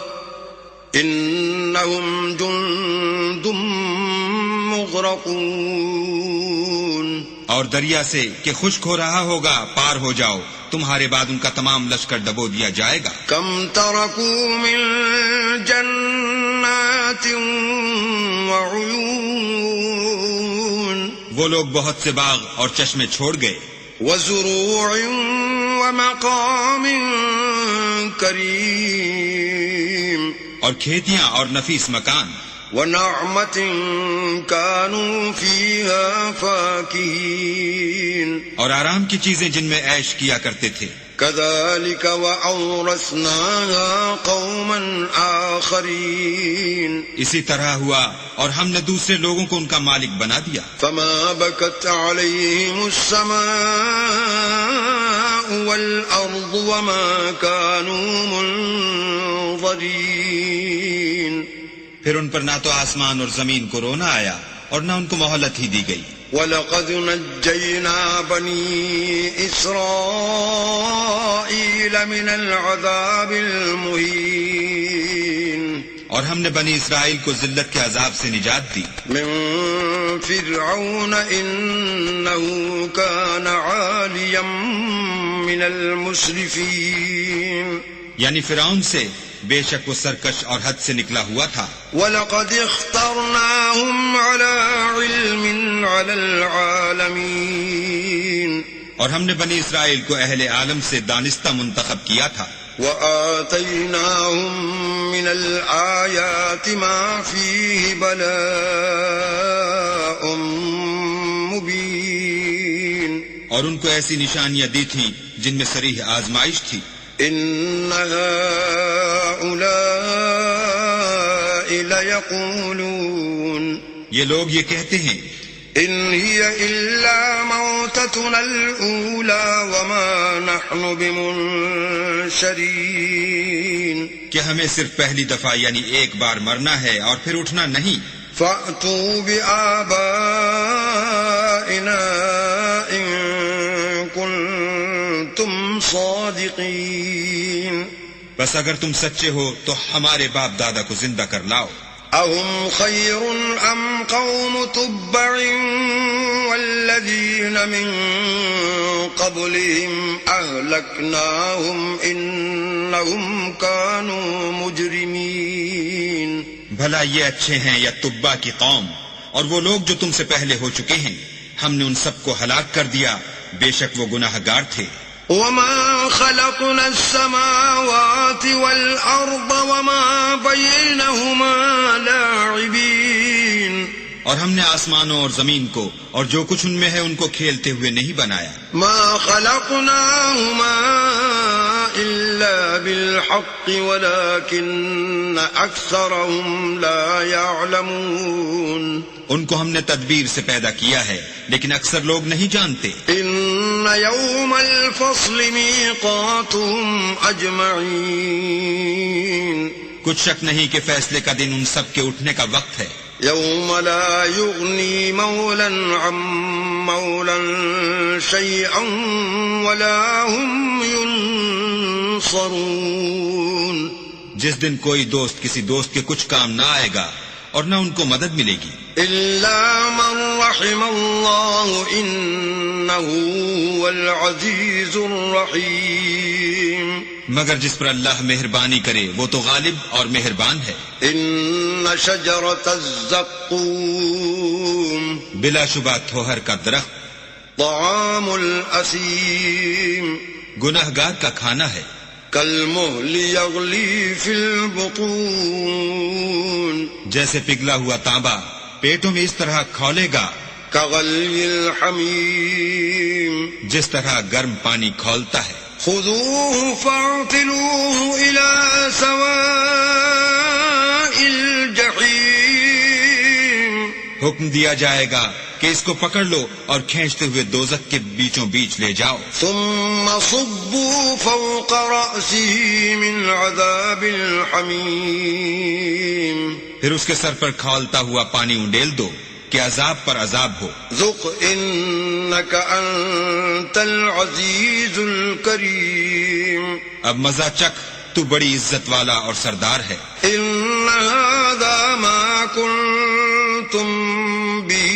إِنَّهُمْ جُندٌ مُغْرَقُونَ. اور دریا سے کہ خشک ہو رہا ہوگا پار ہو جاؤ، تمہارے بعد ان کا تمام لشکر ڈبو دیا جائے گا. كَمْ تَرَكُوا مِن جَنَّاتٍ وَعُيُونٍ. وہ لوگ بہت سے باغ اور چشمے چھوڑ گئے. وَزُرُوعٍ وَمَقَامٍ كَرِيمٍ. اور کھیتیاں اور نفیس مکان. وَنَعْمَةٍ كَانُوا فِيهَا فَاكِهِينَ. اور آرام کی چیزیں جن میں عیش کیا کرتے تھے. كَذَلِكَ وَأَوْرَثْنَاهَا قَوْمًا آخَرِينَ. اسی طرح ہوا اور ہم نے دوسرے لوگوں کو ان کا مالک بنا دیا. فَمَا بَكَتْ عَلَيْهِمُ السَّمَاءُ وَالْأَرْضُ وَمَا كَانُوا مُنظَرِينَ. پھر ان پر نہ تو آسمان اور زمین کو رونا آیا اور نہ ان کو مہلت ہی دی گئی. وَلَقَدْ نَجَّيْنَا بَنِي إِسْرَائِيلَ مِنَ الْعَذَابِ الْمُهِينِ. اور ہم نے بنی اسرائیل کو ذلت کے عذاب سے نجات دی. مِن فِرْعَوْنَ إِنَّهُ كَانَ عَالِيًا مِنَ الْمُسْرِفِينَ. یعنی فرعون سے، بے شک وہ سرکش اور حد سے نکلا ہوا تھا. وَلَقَدِ اخْتَرْنَاهُمْ عَلَىٰ عِلْمٍ عَلَى الْعَالَمِينَ. اور ہم نے بنی اسرائیل کو اہل عالم سے دانستہ منتخب کیا تھا. وَآتَيْنَاهُمْ مِنَ الْآيَاتِ مَا فِيهِ بَلَاءٌ مُبِينٌ. اور ان کو ایسی نشانیاں دی تھیں جن میں صریح آزمائش تھی. إِنَّ هَٰؤُلَاءِ لَيَقُولُونَ. یہ لوگ یہ کہتے ہیں إِنْ هِيَ إِلَّا مَوْتَتُنَا الْأُولَىٰ وَمَا نَحْنُ بِمُنشَرِينَ. کہ ہمیں صرف پہلی دفعہ یعنی ایک بار مرنا ہے اور پھر اٹھنا نہیں. فَأْتُوا بِآبَائِنَا إِن كُنتُمْ صَادِقِينَ. بس اگر تم سچے ہو تو ہمارے باپ دادا کو زندہ کر لاؤ. أَهُمْ خَيْرٌ أَمْ قَوْمُ تُبَّعٍ وَالَّذِينَ مِن قَبْلِهِمْ أَهْلَكْنَاهُمْ إِنَّهُمْ كَانُوا مُجْرِمِينَ. بھلا یہ اچھے ہیں یا تبا کی قوم اور وہ لوگ جو تم سے پہلے ہو چکے ہیں، ہم نے ان سب کو ہلاک کر دیا، بے شک وہ گناہگار تھے. وَمَا خَلَقْنَا السَّمَاوَاتِ وَالْأَرْضَ وَمَا بَيْنَهُمَا لَاعِبِينَ. اور ہم نے آسمانوں اور زمین کو اور جو کچھ ان میں ہے ان کو کھیلتے ہوئے نہیں بنایا. مَا خَلَقْنَاهُمَا إلا بالحق ولكن أكثرهم لا يعلمون ان کو ہم نے تدبیر سے پیدا کیا ہے لیکن اکثر لوگ نہیں جانتے. إن يوم الفصل ميقاتهم أجمعين کچھ شک نہیں کہ فیصلے کا دن ان سب کے اٹھنے کا وقت ہے. يوم لا يغني مولا عن مولا شيئا ولا هم ينصرون جس دن کوئی دوست کسی دوست کے کچھ کام نہ آئے گا اور نہ ان کو مدد ملے گی. إلا من رحم الله إنه هو العزيز الرحيم مگر جس پر اللہ مہربانی کرے وہ تو غالب اور مہربان ہے. إن شجرة الزقوم بلا شبہ تھوہر کا درخت طعام الأثيم گنہگار کا کھانا ہے. كالمهل يغلي في البطون جیسے پگھلا ہوا تانبا پیٹوں میں اس طرح کھولے گا. كغلي الحميم جس طرح گرم پانی کھولتا ہے. خذوه فاعتلوه إلى سواء الجحيم حکم دیا جائے گا کہ اس کو پکڑ لو اور کھینچتے ہوئے دوزخ کے بیچوں بیچ لے جاؤ. ثم صبوا فوق رأسه من عذاب الحميم پھر اس کے سر پر کھولتا ہوا پانی انڈیل دو کہ عذاب پر عذاب ہو. ذق إنك أنت العزيز الكريم اب مزہ چکھ تو بڑی عزت والا اور سردار ہے. إن هذا ما كنتم به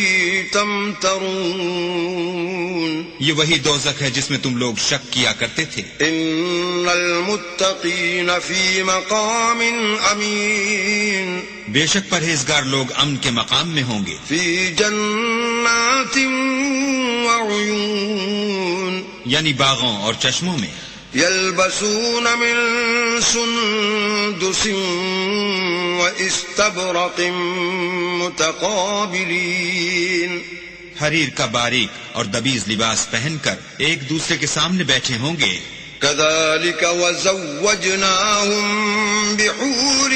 تمترون یہ وہی دوزخ ہے جس میں تم لوگ شک کیا کرتے تھے. إن المتقين في مقام أمين بے شک پرہیزگار لوگ امن کے مقام میں ہوں گے. في جنات وعيون یعنی باغوں اور چشموں میں. يلبسون من سندس واستبرق متقابلين حریر کا باریک اور دبیز لباس پہن کر ایک دوسرے کے سامنے بیٹھے ہوں گے. كذلك وزوجناهم بحور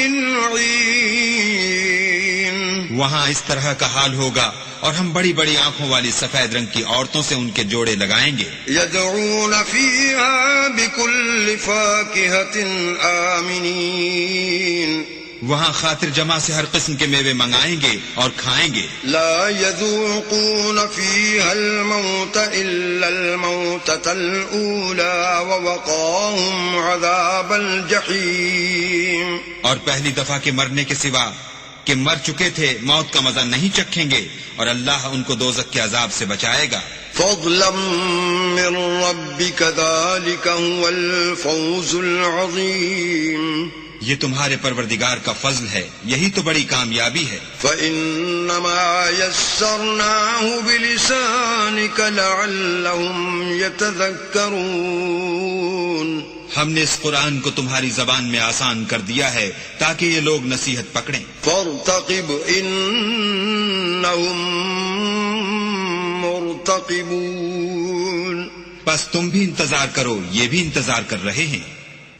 عين وہاں اس طرح کا حال ہوگا اور ہم بڑی بڑی آنکھوں والی سفید رنگ کی عورتوں سے ان کے جوڑے لگائیں گے. يدعون فيها بكل فاكهة آمنين وہاں خاطر جمع سے ہر قسم کے میوے منگائیں گے اور کھائیں گے. لا يذوقون فيها الموت إلا الموتة الأولى ووقاهم عذاب الجحيم اور پہلی دفعہ کے مرنے کے سوا کہ مر چکے تھے موت کا مزہ نہیں چکھیں گے اور اللہ ان کو دوزخ کے عذاب سے بچائے گا. فضلا من ربك ذلك هو الفوز العظيم یہ تمہارے پروردگار کا فضل ہے یہی تو بڑی کامیابی ہے. فإنما يسرناه بلسانك لعلهم يتذكرون ہم نے اس قرآن کو تمہاری زبان میں آسان کر دیا ہے تاکہ یہ لوگ نصیحت پکڑیں. فارتقب إنهم مرتقبون بس تم بھی انتظار کرو یہ بھی انتظار کر رہے ہیں.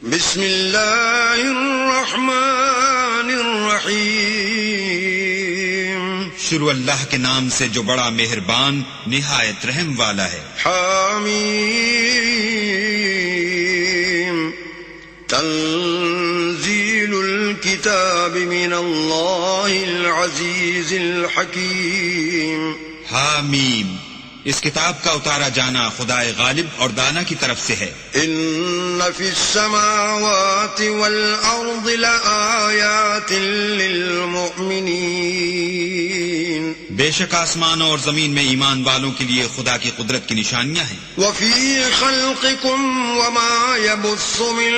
بسم اللہ الرحمن الرحیم شروع اللہ کے نام سے جو بڑا مہربان نہایت رحم والا ہے. حامیم تنزیل الکتاب من اللہ العزیز الحکیم. حامیم اس کتاب کا اتارا جانا خدائے غالب اور دانا کی طرف سے ہے. ان فی السماوات والارض لآیات للمؤمنین بے شک آسمانوں اور زمین میں ایمان والوں کے لیے خدا کی قدرت کی نشانیاں ہیں. وفی خلقکم وما یبث من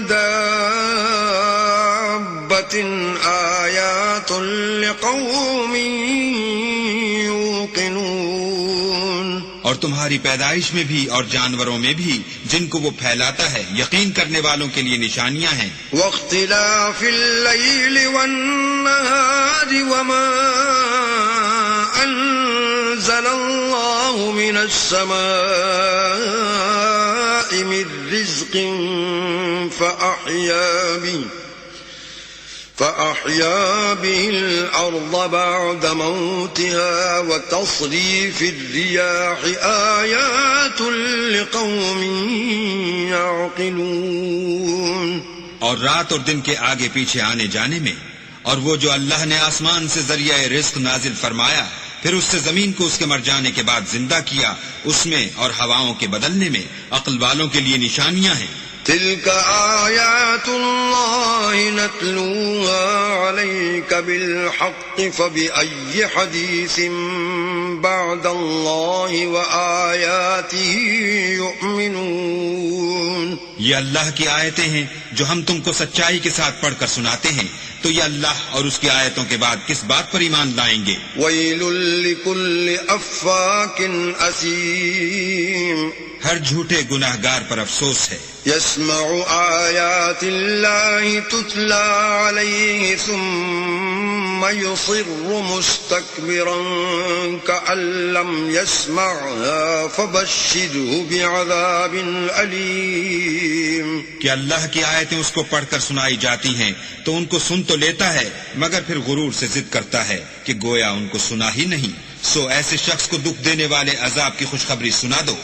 دابۃ آیات لقوم یوقنون اور تمہاری پیدائش میں بھی اور جانوروں میں بھی جن کو وہ پھیلاتا ہے یقین کرنے والوں کے لیے نشانیاں ہیں. واختلاف اللیل والنہار وما انزل اللہ من السماء من رزق رزق فأحيا به الأرض بعد موتها وتصريف الرياح آيات لقوم يعقلون. اور رات اور دن کے آگے پیچھے آنے جانے میں، اور وہ جو اللہ نے آسمان سے ذریعہ رزق نازل فرمایا، پھر اس سے زمین کو اس کے مر جانے کے بعد زندہ کیا، اس میں اور ہواؤں کے بدلنے میں عقل والوں کے لیے نشانیاں ہیں. تلك آيات الله نتلوها عليك بالحق فبأي حديث بعد الله وآياته يؤمنون. یہ اللہ کی آیتیں ہیں جو ہم تم کو سچائی کے ساتھ پڑھ کر سناتے ہیں، تو یہ اللہ اور اس کی آیتوں کے بعد کس بات پر ایمان لائیں گے؟ ويل لكل أفاك أثيم. ہر جھوٹے گناہ گار پر افسوس ہے. يسمع آيات الله تتلى عليه ثم يصر مستكبرا كأن لم يسمعها فبشره بعذاب أليم. کہ اللہ کی آیتیں اس کو پڑھ کر سنائی جاتی ہیں تو ان کو سن تو لیتا ہے، مگر پھر غرور سے ضد کرتا ہے کہ گویا ان کو سنا ہی نہیں. سو ایسے شخص کو دکھ دینے والے عذاب کی خوشخبری سنا دو.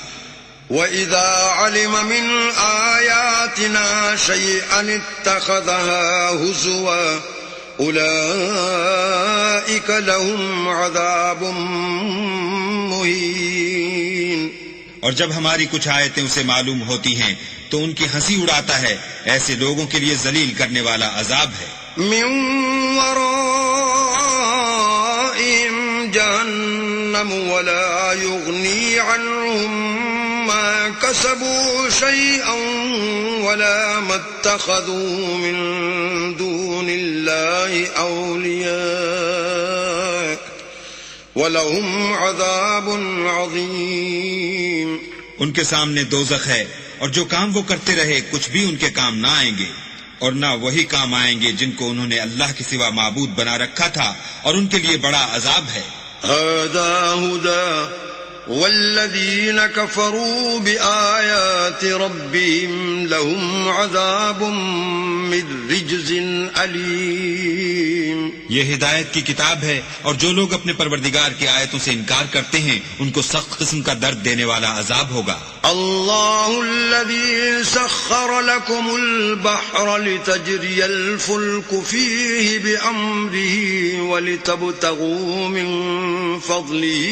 وَإِذَا عَلِمَ مِنْ آيَاتِنَا شَيْئًا اتَّخَذَهَا هُزُوًا أُولَئِكَ لَهُمْ عَذَابٌ مُهِينٌ. اور جب ہماری کچھ آیتیں اسے معلوم ہوتی ہیں تو ان کی ہنسی اڑاتا ہے، ایسے لوگوں کے لیے ذلیل کرنے والا عذاب ہے. مِنْ وَرَائِهِمْ جَهَنَّمُ وَلَا يُغْنِي عَنْهُمْ ما كسبوا شيئا ولا ما اتخذوا من دون الله أولياء ولهم عذاب عظيم. ان کے سامنے دوزخ ہے، اور جو کام وہ کرتے رہے کچھ بھی ان کے کام نہ آئیں گے، اور نہ وہی کام آئیں گے جن کو انہوں نے اللہ کے سوا معبود بنا رکھا تھا، اور ان کے لیے بڑا عذاب ہے. هذا هدى والذين كفروا بآيات ربهم لهم عذاب من رجز أليم. یہ ہدایت کی کتاب ہے، اور جو لوگ اپنے پروردگار کی آیتوں سے انکار کرتے ہیں ان کو سخت قسم کا درد دینے والا عذاب ہوگا. الله الذي سخر لكم البحر لتجري الفلك فيه بأمره ولتبتغوا من فضله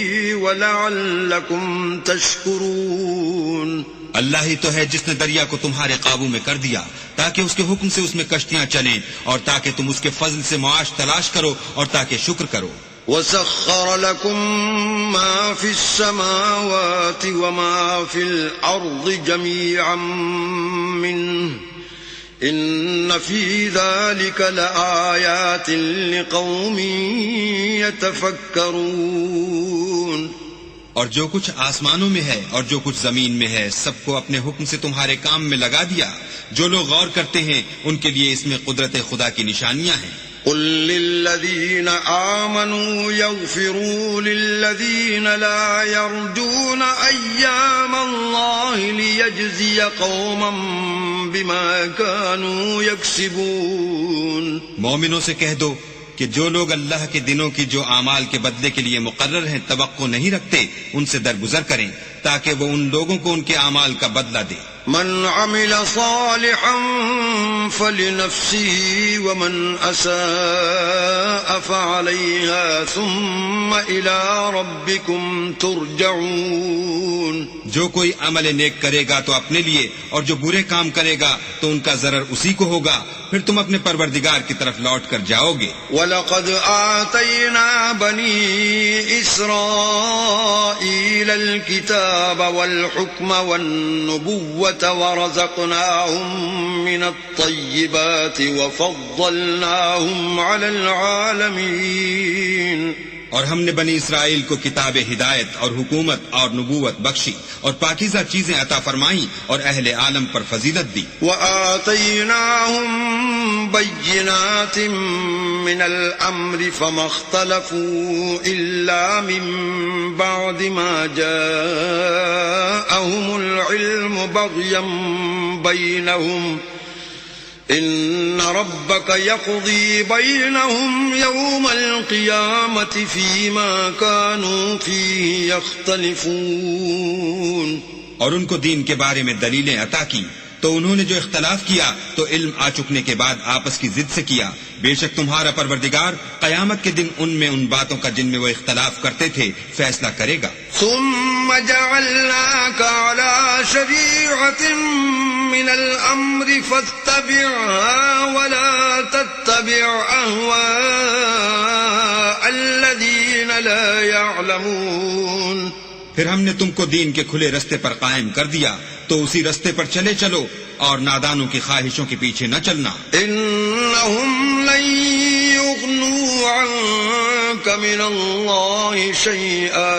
ولعلكم تشكرون. اللہ ہی تو ہے جس نے دریا کو تمہارے قابو میں کر دیا تاکہ اس کے حکم سے اس میں کشتیاں چلیں، اور تاکہ تم اس کے فضل سے معاش تلاش کرو، اور تاکہ شکر کرو. وَسَخَّرَ لَكُم مَّا فِي السَّمَاوَاتِ وَمَا فِي الْأَرْضِ جَمِيعًا مِّنْهُ إِنَّ فِي ذَلِكَ لَآيَاتٍ لِقَوْمٍ يَتَفَكَّرُونَ. اور جو کچھ آسمانوں میں ہے اور جو کچھ زمین میں ہے سب کو اپنے حکم سے تمہارے کام میں لگا دیا. جو لوگ غور کرتے ہیں ان کے لیے اس میں قدرت خدا کی نشانیاں ہیں. قل للذین آمنوا یغفروا للذین لا یرجون ایام اللہ لیجزی قوما بما كانوا یکسبون. مومنوں سے کہہ دو کہ جو لوگ اللہ کے دنوں کی جو اعمال کے بدلے کے لیے مقرر ہیں توقع نہیں رکھتے ان سے درگزر کریں تاکہ وہ ان لوگوں کو ان کے اعمال کا بدلہ دے. من عمل صالحا فلنفسه ومن اساء فعليها ثم الى ربكم ترجعون. جو کوئی عمل نیک کرے گا تو اپنے لیے، اور جو برے کام کرے گا تو ان کا ضرر اسی کو ہوگا، پھر تم اپنے پروردگار کی طرف لوٹ کر جاؤ گے. وَلَقَدْ آتَيْنَا بَنِي إِسْرَائِيلَ الْكِتَابَ وَالْحُكْمَ وَالنُّبُوَّةَ وَرَزَقْنَاهُمْ مِنَ الطَّيِّبَاتِ وَفَضَّلْنَاهُمْ عَلَى الْعَالَمِينَ. اور ہم نے بنی اسرائیل کو کتاب ہدایت اور حکومت اور نبوت بخشی اور پاکیزہ چیزیں عطا فرمائیں اور اہل عالم پر فضیلت دی. وَآتَيْنَاهُمْ بَيِّنَاتٍ مِّنَ الْأَمْرِ فَمَا اخْتَلَفُوا إِلَّا مِن بَعْدِ مَا جَاءَهُمُ الْعِلْمُ بَغْيًا بينهم إن ربك يقضي بينهم يوم القيامة فيما كانوا فيه يختلفون. اور ان کو دین کے بارے میں دلیلیں عطا کی تو انہوں نے جو اختلاف کیا تو علم آ چکنے کے بعد آپس کی ضد سے کیا. بے شک تمہارا پروردگار قیامت کے دن ان میں ان باتوں کا جن میں وہ اختلاف کرتے تھے فیصلہ کرے گا. ثم جعلناك على شريعة من الأمر فاتبعها ولا تتبع أهواء الذين لا يعلمون. پھر ہم نے تم کو دین کے کھلے رستے پر قائم کر دیا تو اسی رستے پر چلے چلو اور نادانوں کی خواہشوں کے پیچھے نہ چلنا. إنهم لن يغنوا عنك من الله شيئا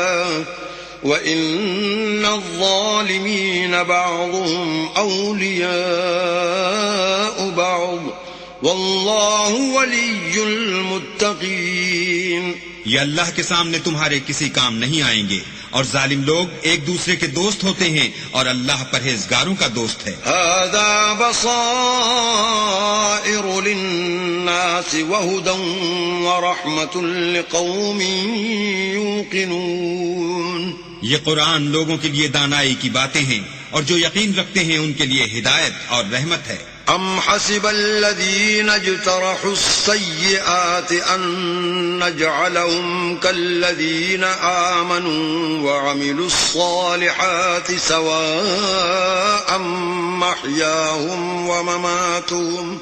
وإن الظالمين بعضهم أولياء بعض والله ولي المتقين. یہ اللہ کے سامنے تمہارے کسی کام نہیں آئیں گے اور ظالم لوگ ایک دوسرے کے دوست ہوتے ہیں اور اللہ پرہیزگاروں کا دوست ہے. هذا بصائر للناس وهدى ورحمة لقوم يوقنون. یہ قرآن لوگوں کے لیے دانائی کی باتیں ہیں اور جو یقین رکھتے ہیں ان کے لیے ہدایت اور رحمت ہے. ام حسب الذين اجترحوا السيئات ان نجعلهم كالذين آمنوا وعملوا الصالحات سواء محياهم ومماتهم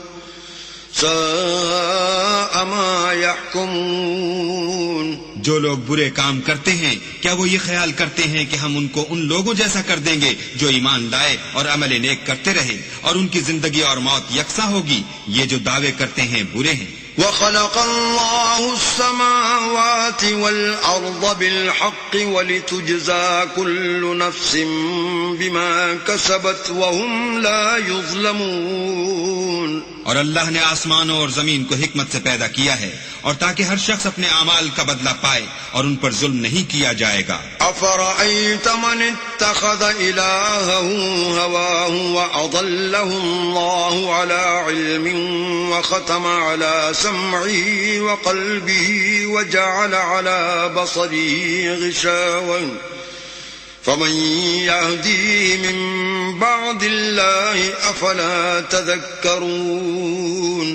ساء ما يحكمون. جو لوگ برے کام کرتے ہیں کیا وہ یہ خیال کرتے ہیں کہ ہم ان کو ان لوگوں جیسا کر دیں گے جو ایمان لائے اور عمل نیک کرتے رہے اور ان کی زندگی اور موت یکساں ہوگی؟ یہ جو دعوے کرتے ہیں برے ہیں. وخلق الله السماوات والأرض بالحق ولتجزى كل نفس بما كسبت وهم لا يظلمون. اور اللہ نے آسمانوں اور زمین کو حکمت سے پیدا کیا ہے اور تاکہ ہر شخص اپنے اعمال کا بدلہ پائے اور ان پر ظلم نہیں کیا جائے گا. أفرأيت من اتخذ إلهه هواه وأضله الله على علم وختم على سمعه وقلبه وجعل على بصره غشاوة فمن يهديه من بعد الله أفلا تذكرون.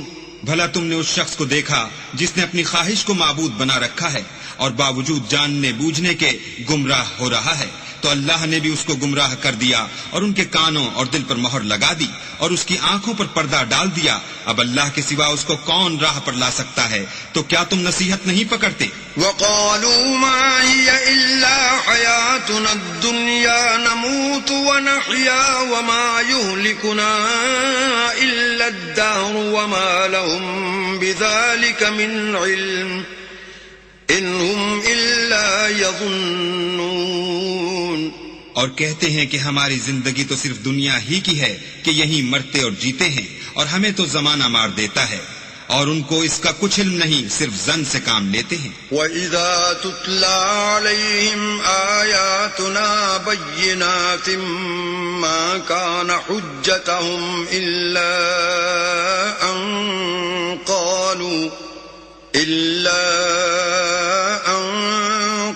بھلا تم نے اس شخص کو دیکھا جس نے اپنی خواہش کو معبود بنا رکھا ہے اور باوجود جاننے بوجھنے کے گمراہ ہو رہا ہے تو اللہ نے بھی اس کو گمراہ کر دیا اور ان کے کانوں اور دل پر مہر لگا دی اور اس کی آنکھوں پر پردہ ڈال دیا. اب اللہ کے سوا اس کو کون راہ پر لا سکتا ہے؟ تو کیا تم نصیحت نہیں پکڑتے؟ وقالوا ما هي إلا حياتنا الدنيا نموت ونحيا وما يهلكنا إلا الدهر وما لهم بذلك من علم إن هم إلا يظنون. اور کہتے ہیں کہ ہماری زندگی تو صرف دنیا ہی کی ہے کہ یہیں مرتے اور جیتے ہیں اور ہمیں تو زمانہ مار دیتا ہے اور ان کو اس کا کچھ علم نہیں، صرف زن سے کام لیتے ہیں. وَإِذَا تُتْلَى عَلَيْهِمْ آيَاتُنَا بَيِّنَاتٍ مَا كَانَ حُجَّتَهُمْ إِلَّا أَن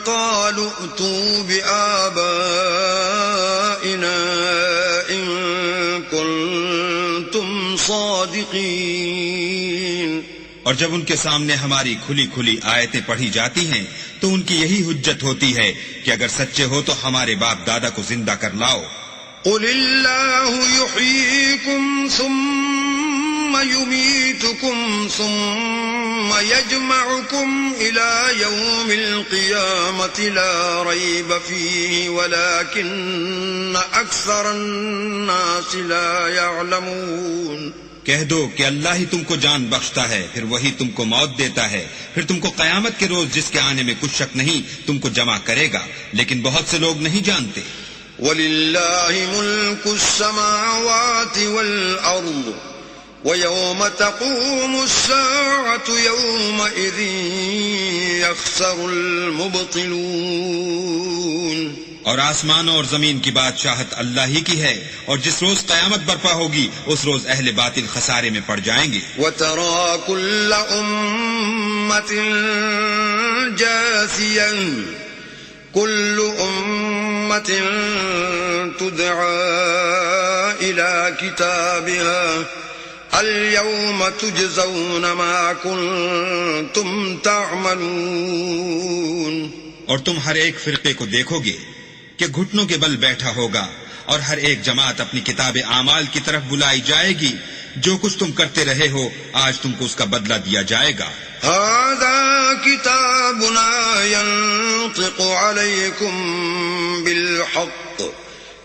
قَالُوا ائْتُوا بِآبَائِنَا إِن كُنتُمْ صَادِقِينَ. اور جب ان کے سامنے ہماری کھلی کھلی آیتیں پڑھی جاتی ہیں تو ان کی یہی حجت ہوتی ہے کہ اگر سچے ہو تو ہمارے باپ دادا کو زندہ کر لاؤ. قل اللہ یحییکم ثم یمیتکم ثم یجمعکم الى یوم القیامة لا ریب فیہ ولکن اکثر الناس لا یعلمون. کہہ دو کہ اللہ ہی تم کو جان بخشتا ہے، پھر وہی تم کو موت دیتا ہے، پھر تم کو قیامت کے روز جس کے آنے میں کچھ شک نہیں تم کو جمع کرے گا، لیکن بہت سے لوگ نہیں جانتے. وَلِلَّهِ مُلْكُ السَّمَاوَاتِ وَالْأَرْضِ وَيَوْمَ تَقُومُ السَّاعَةُ يَوْمَئِذٍ يَخْسَرُ الْمُبْطِلُونَ. اور آسمانوں اور زمین کی بادشاہت اللہ ہی کی ہے، اور جس روز قیامت برپا ہوگی اس روز اہل باطل خسارے میں پڑ جائیں گے۔ وَتَرَى كُلَّ أُمَّةٍ جَاثِيًا كُلُّ أُمَّةٍ تُدْعَى إِلَى كِتَابِهَا الْيَوْمَ تُجْزَوْنَ مَا كُنتُمْ تَعْمَلُونَ۔ اور تم ہر ایک فرقے کو دیکھو گے کہ گھٹنوں کے بل بیٹھا ہوگا، اور ہر ایک جماعت اپنی کتاب اعمال کی طرف بلائی جائے گی، جو کچھ تم کرتے رہے ہو آج تم کو اس کا بدلہ دیا جائے گا۔ هذا كتابنا ينطق عليكم بالحق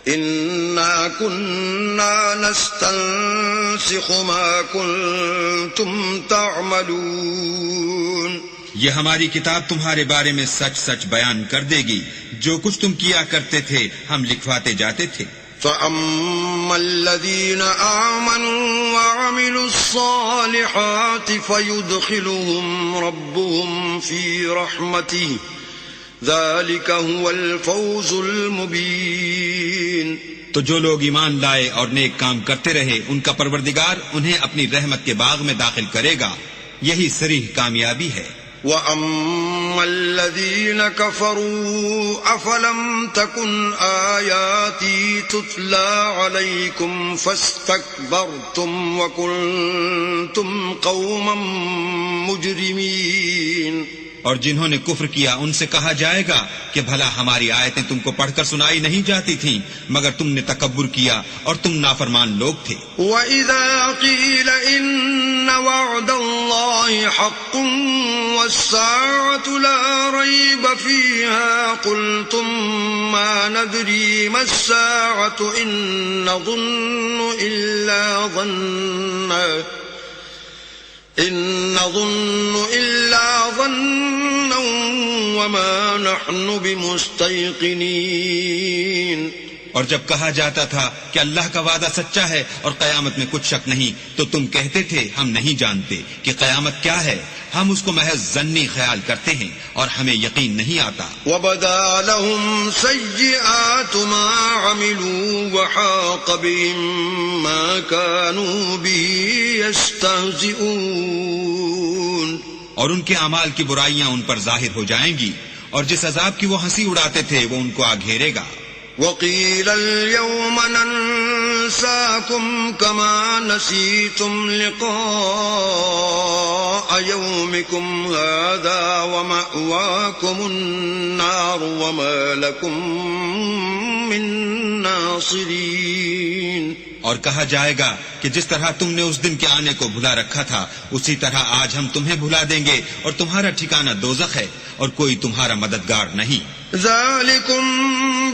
إنا كنا نستنسخ ما كنتم تعملون۔ یہ ہماری کتاب تمہارے بارے میں سچ سچ بیان کر دے گی، جو کچھ تم کیا کرتے تھے ہم لکھواتے جاتے تھے۔ فَأَمَّا الَّذِينَ آمَنُوا وَعَمِلُوا الصَّالِحَاتِ فَيُدْخِلُهُمْ رَبُّهُمْ فِي رَحْمَتِهِ ذَلِكَ هُوَ الْفَوْزُ الْمُبِينُ۔ تو جو لوگ ایمان لائے اور نیک کام کرتے رہے ان کا پروردگار انہیں اپنی رحمت کے باغ میں داخل کرے گا، یہی صریح کامیابی ہے۔ وَأَمَّا الَّذِينَ كَفَرُوا أَفَلَمْ تَكُنْ آيَاتِي تُتْلَى عَلَيْكُمْ فَاسْتَكْبَرْتُمْ وَكُنْتُمْ قَوْمًا مُجْرِمِينَ۔ اور جنہوں نے کفر کیا ان سے کہا جائے گا کہ بھلا ہماری آیتیں تم کو پڑھ کر سنائی نہیں جاتی تھیں، مگر تم نے تکبر کیا اور تم نافرمان لوگ تھے۔ وَإِذَا قِيلَ إِنَّ وَعْدَ اللَّهِ حَقٌّ وَالسَّاعَةُ لَا رَيْبَ فِيهَا قُلْتُمْ مَا نَدْرِي مَا السَّاعَةُ إِن نَّظُنُّ إِلَّا ظَنًّا وَمَا نَحْنُ بِمُسْتَيْقِنِينَ۔ اور جب کہا جاتا تھا کہ اللہ کا وعدہ سچا ہے اور قیامت میں کچھ شک نہیں، تو تم کہتے تھے ہم نہیں جانتے کہ قیامت کیا ہے، ہم اس کو محض ظنی خیال کرتے ہیں اور ہمیں یقین نہیں آتا۔ وَبَدَا لَهُمْ سَيِّئَاتُ مَا عَمِلُوا وَحَاقَ بِهِم مَّا كَانُوا بِهِ يَسْتَهْزِئُونَ۔ اور ان کے اعمال کی برائیاں ان پر ظاہر ہو جائیں گی، اور جس عذاب کی وہ ہنسی اڑاتے تھے وہ ان کو آ گھیرے گا۔ وَقِيلَ الْيَوْمَ نَنسَاكُمْ كَمَا نَسِيتُمْ لِقَاءَ يَوْمِكُمْ هَذَا وَمَأْوَاكُمُ النَّارُ وَمَا لَكُمْ مِن نَاصِرِينَ۔ اور کہا جائے گا کہ جس طرح تم نے اس دن کے آنے کو بھلا رکھا تھا اسی طرح آج ہم تمہیں بھلا دیں گے، اور تمہارا ٹھکانہ دوزخ ہے اور کوئی تمہارا مددگار نہیں۔ ذَلِكُمْ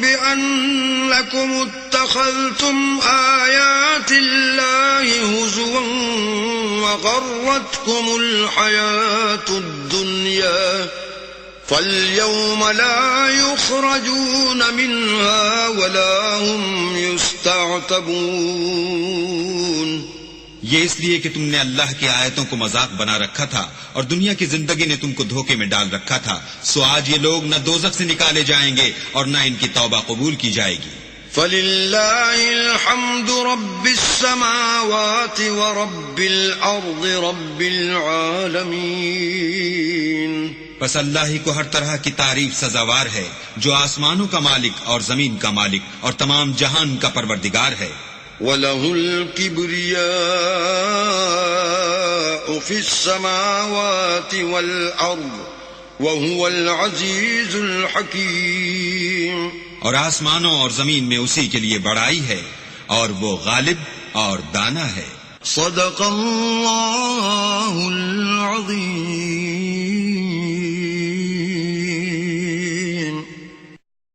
بِأَنَّكُمُ اتَّخَذْتُمْ آيَاتِ اللَّهِ هُزُوًا وَغَرَّتْكُمُ الْحَيَاةُ الدُّنْيَا فَالْيَوْمَ لَا يُخْرَجُونَ مِنْهَا وَلَا هُمْ يُسْتَعْتَبُونَ۔ یہ اس لیے کہ تم نے اللہ کی آیتوں کو مذاق بنا رکھا تھا اور دنیا کی زندگی نے تم کو دھوکے میں ڈال رکھا تھا، سو آج یہ لوگ نہ دوزخ سے نکالے جائیں گے اور نہ ان کی توبہ قبول کی جائے گی۔ فَلِلَّهِ الْحَمْدُ رَبِّ السَّمَاوَاتِ وَرَبِّ الْأَرْضِ رَبِّ الْعَالَمِينَ۔ بس اللہ ہی کو ہر طرح کی تعریف سزاوار ہے، جو آسمانوں کا مالک اور زمین کا مالک اور تمام جہان کا پروردگار ہے۔ وَلَهُ الْكِبْرِيَاءُ فِي السَّمَاوَاتِ وَالْأَرْضِ وَهُوَ الْعَزِيزُ الْحَكِيمُ۔ اور آسمانوں اور زمین میں اسی کے لیے بڑائی ہے اور وہ غالب اور دانا ہے۔ صدق اللہ العظیم۔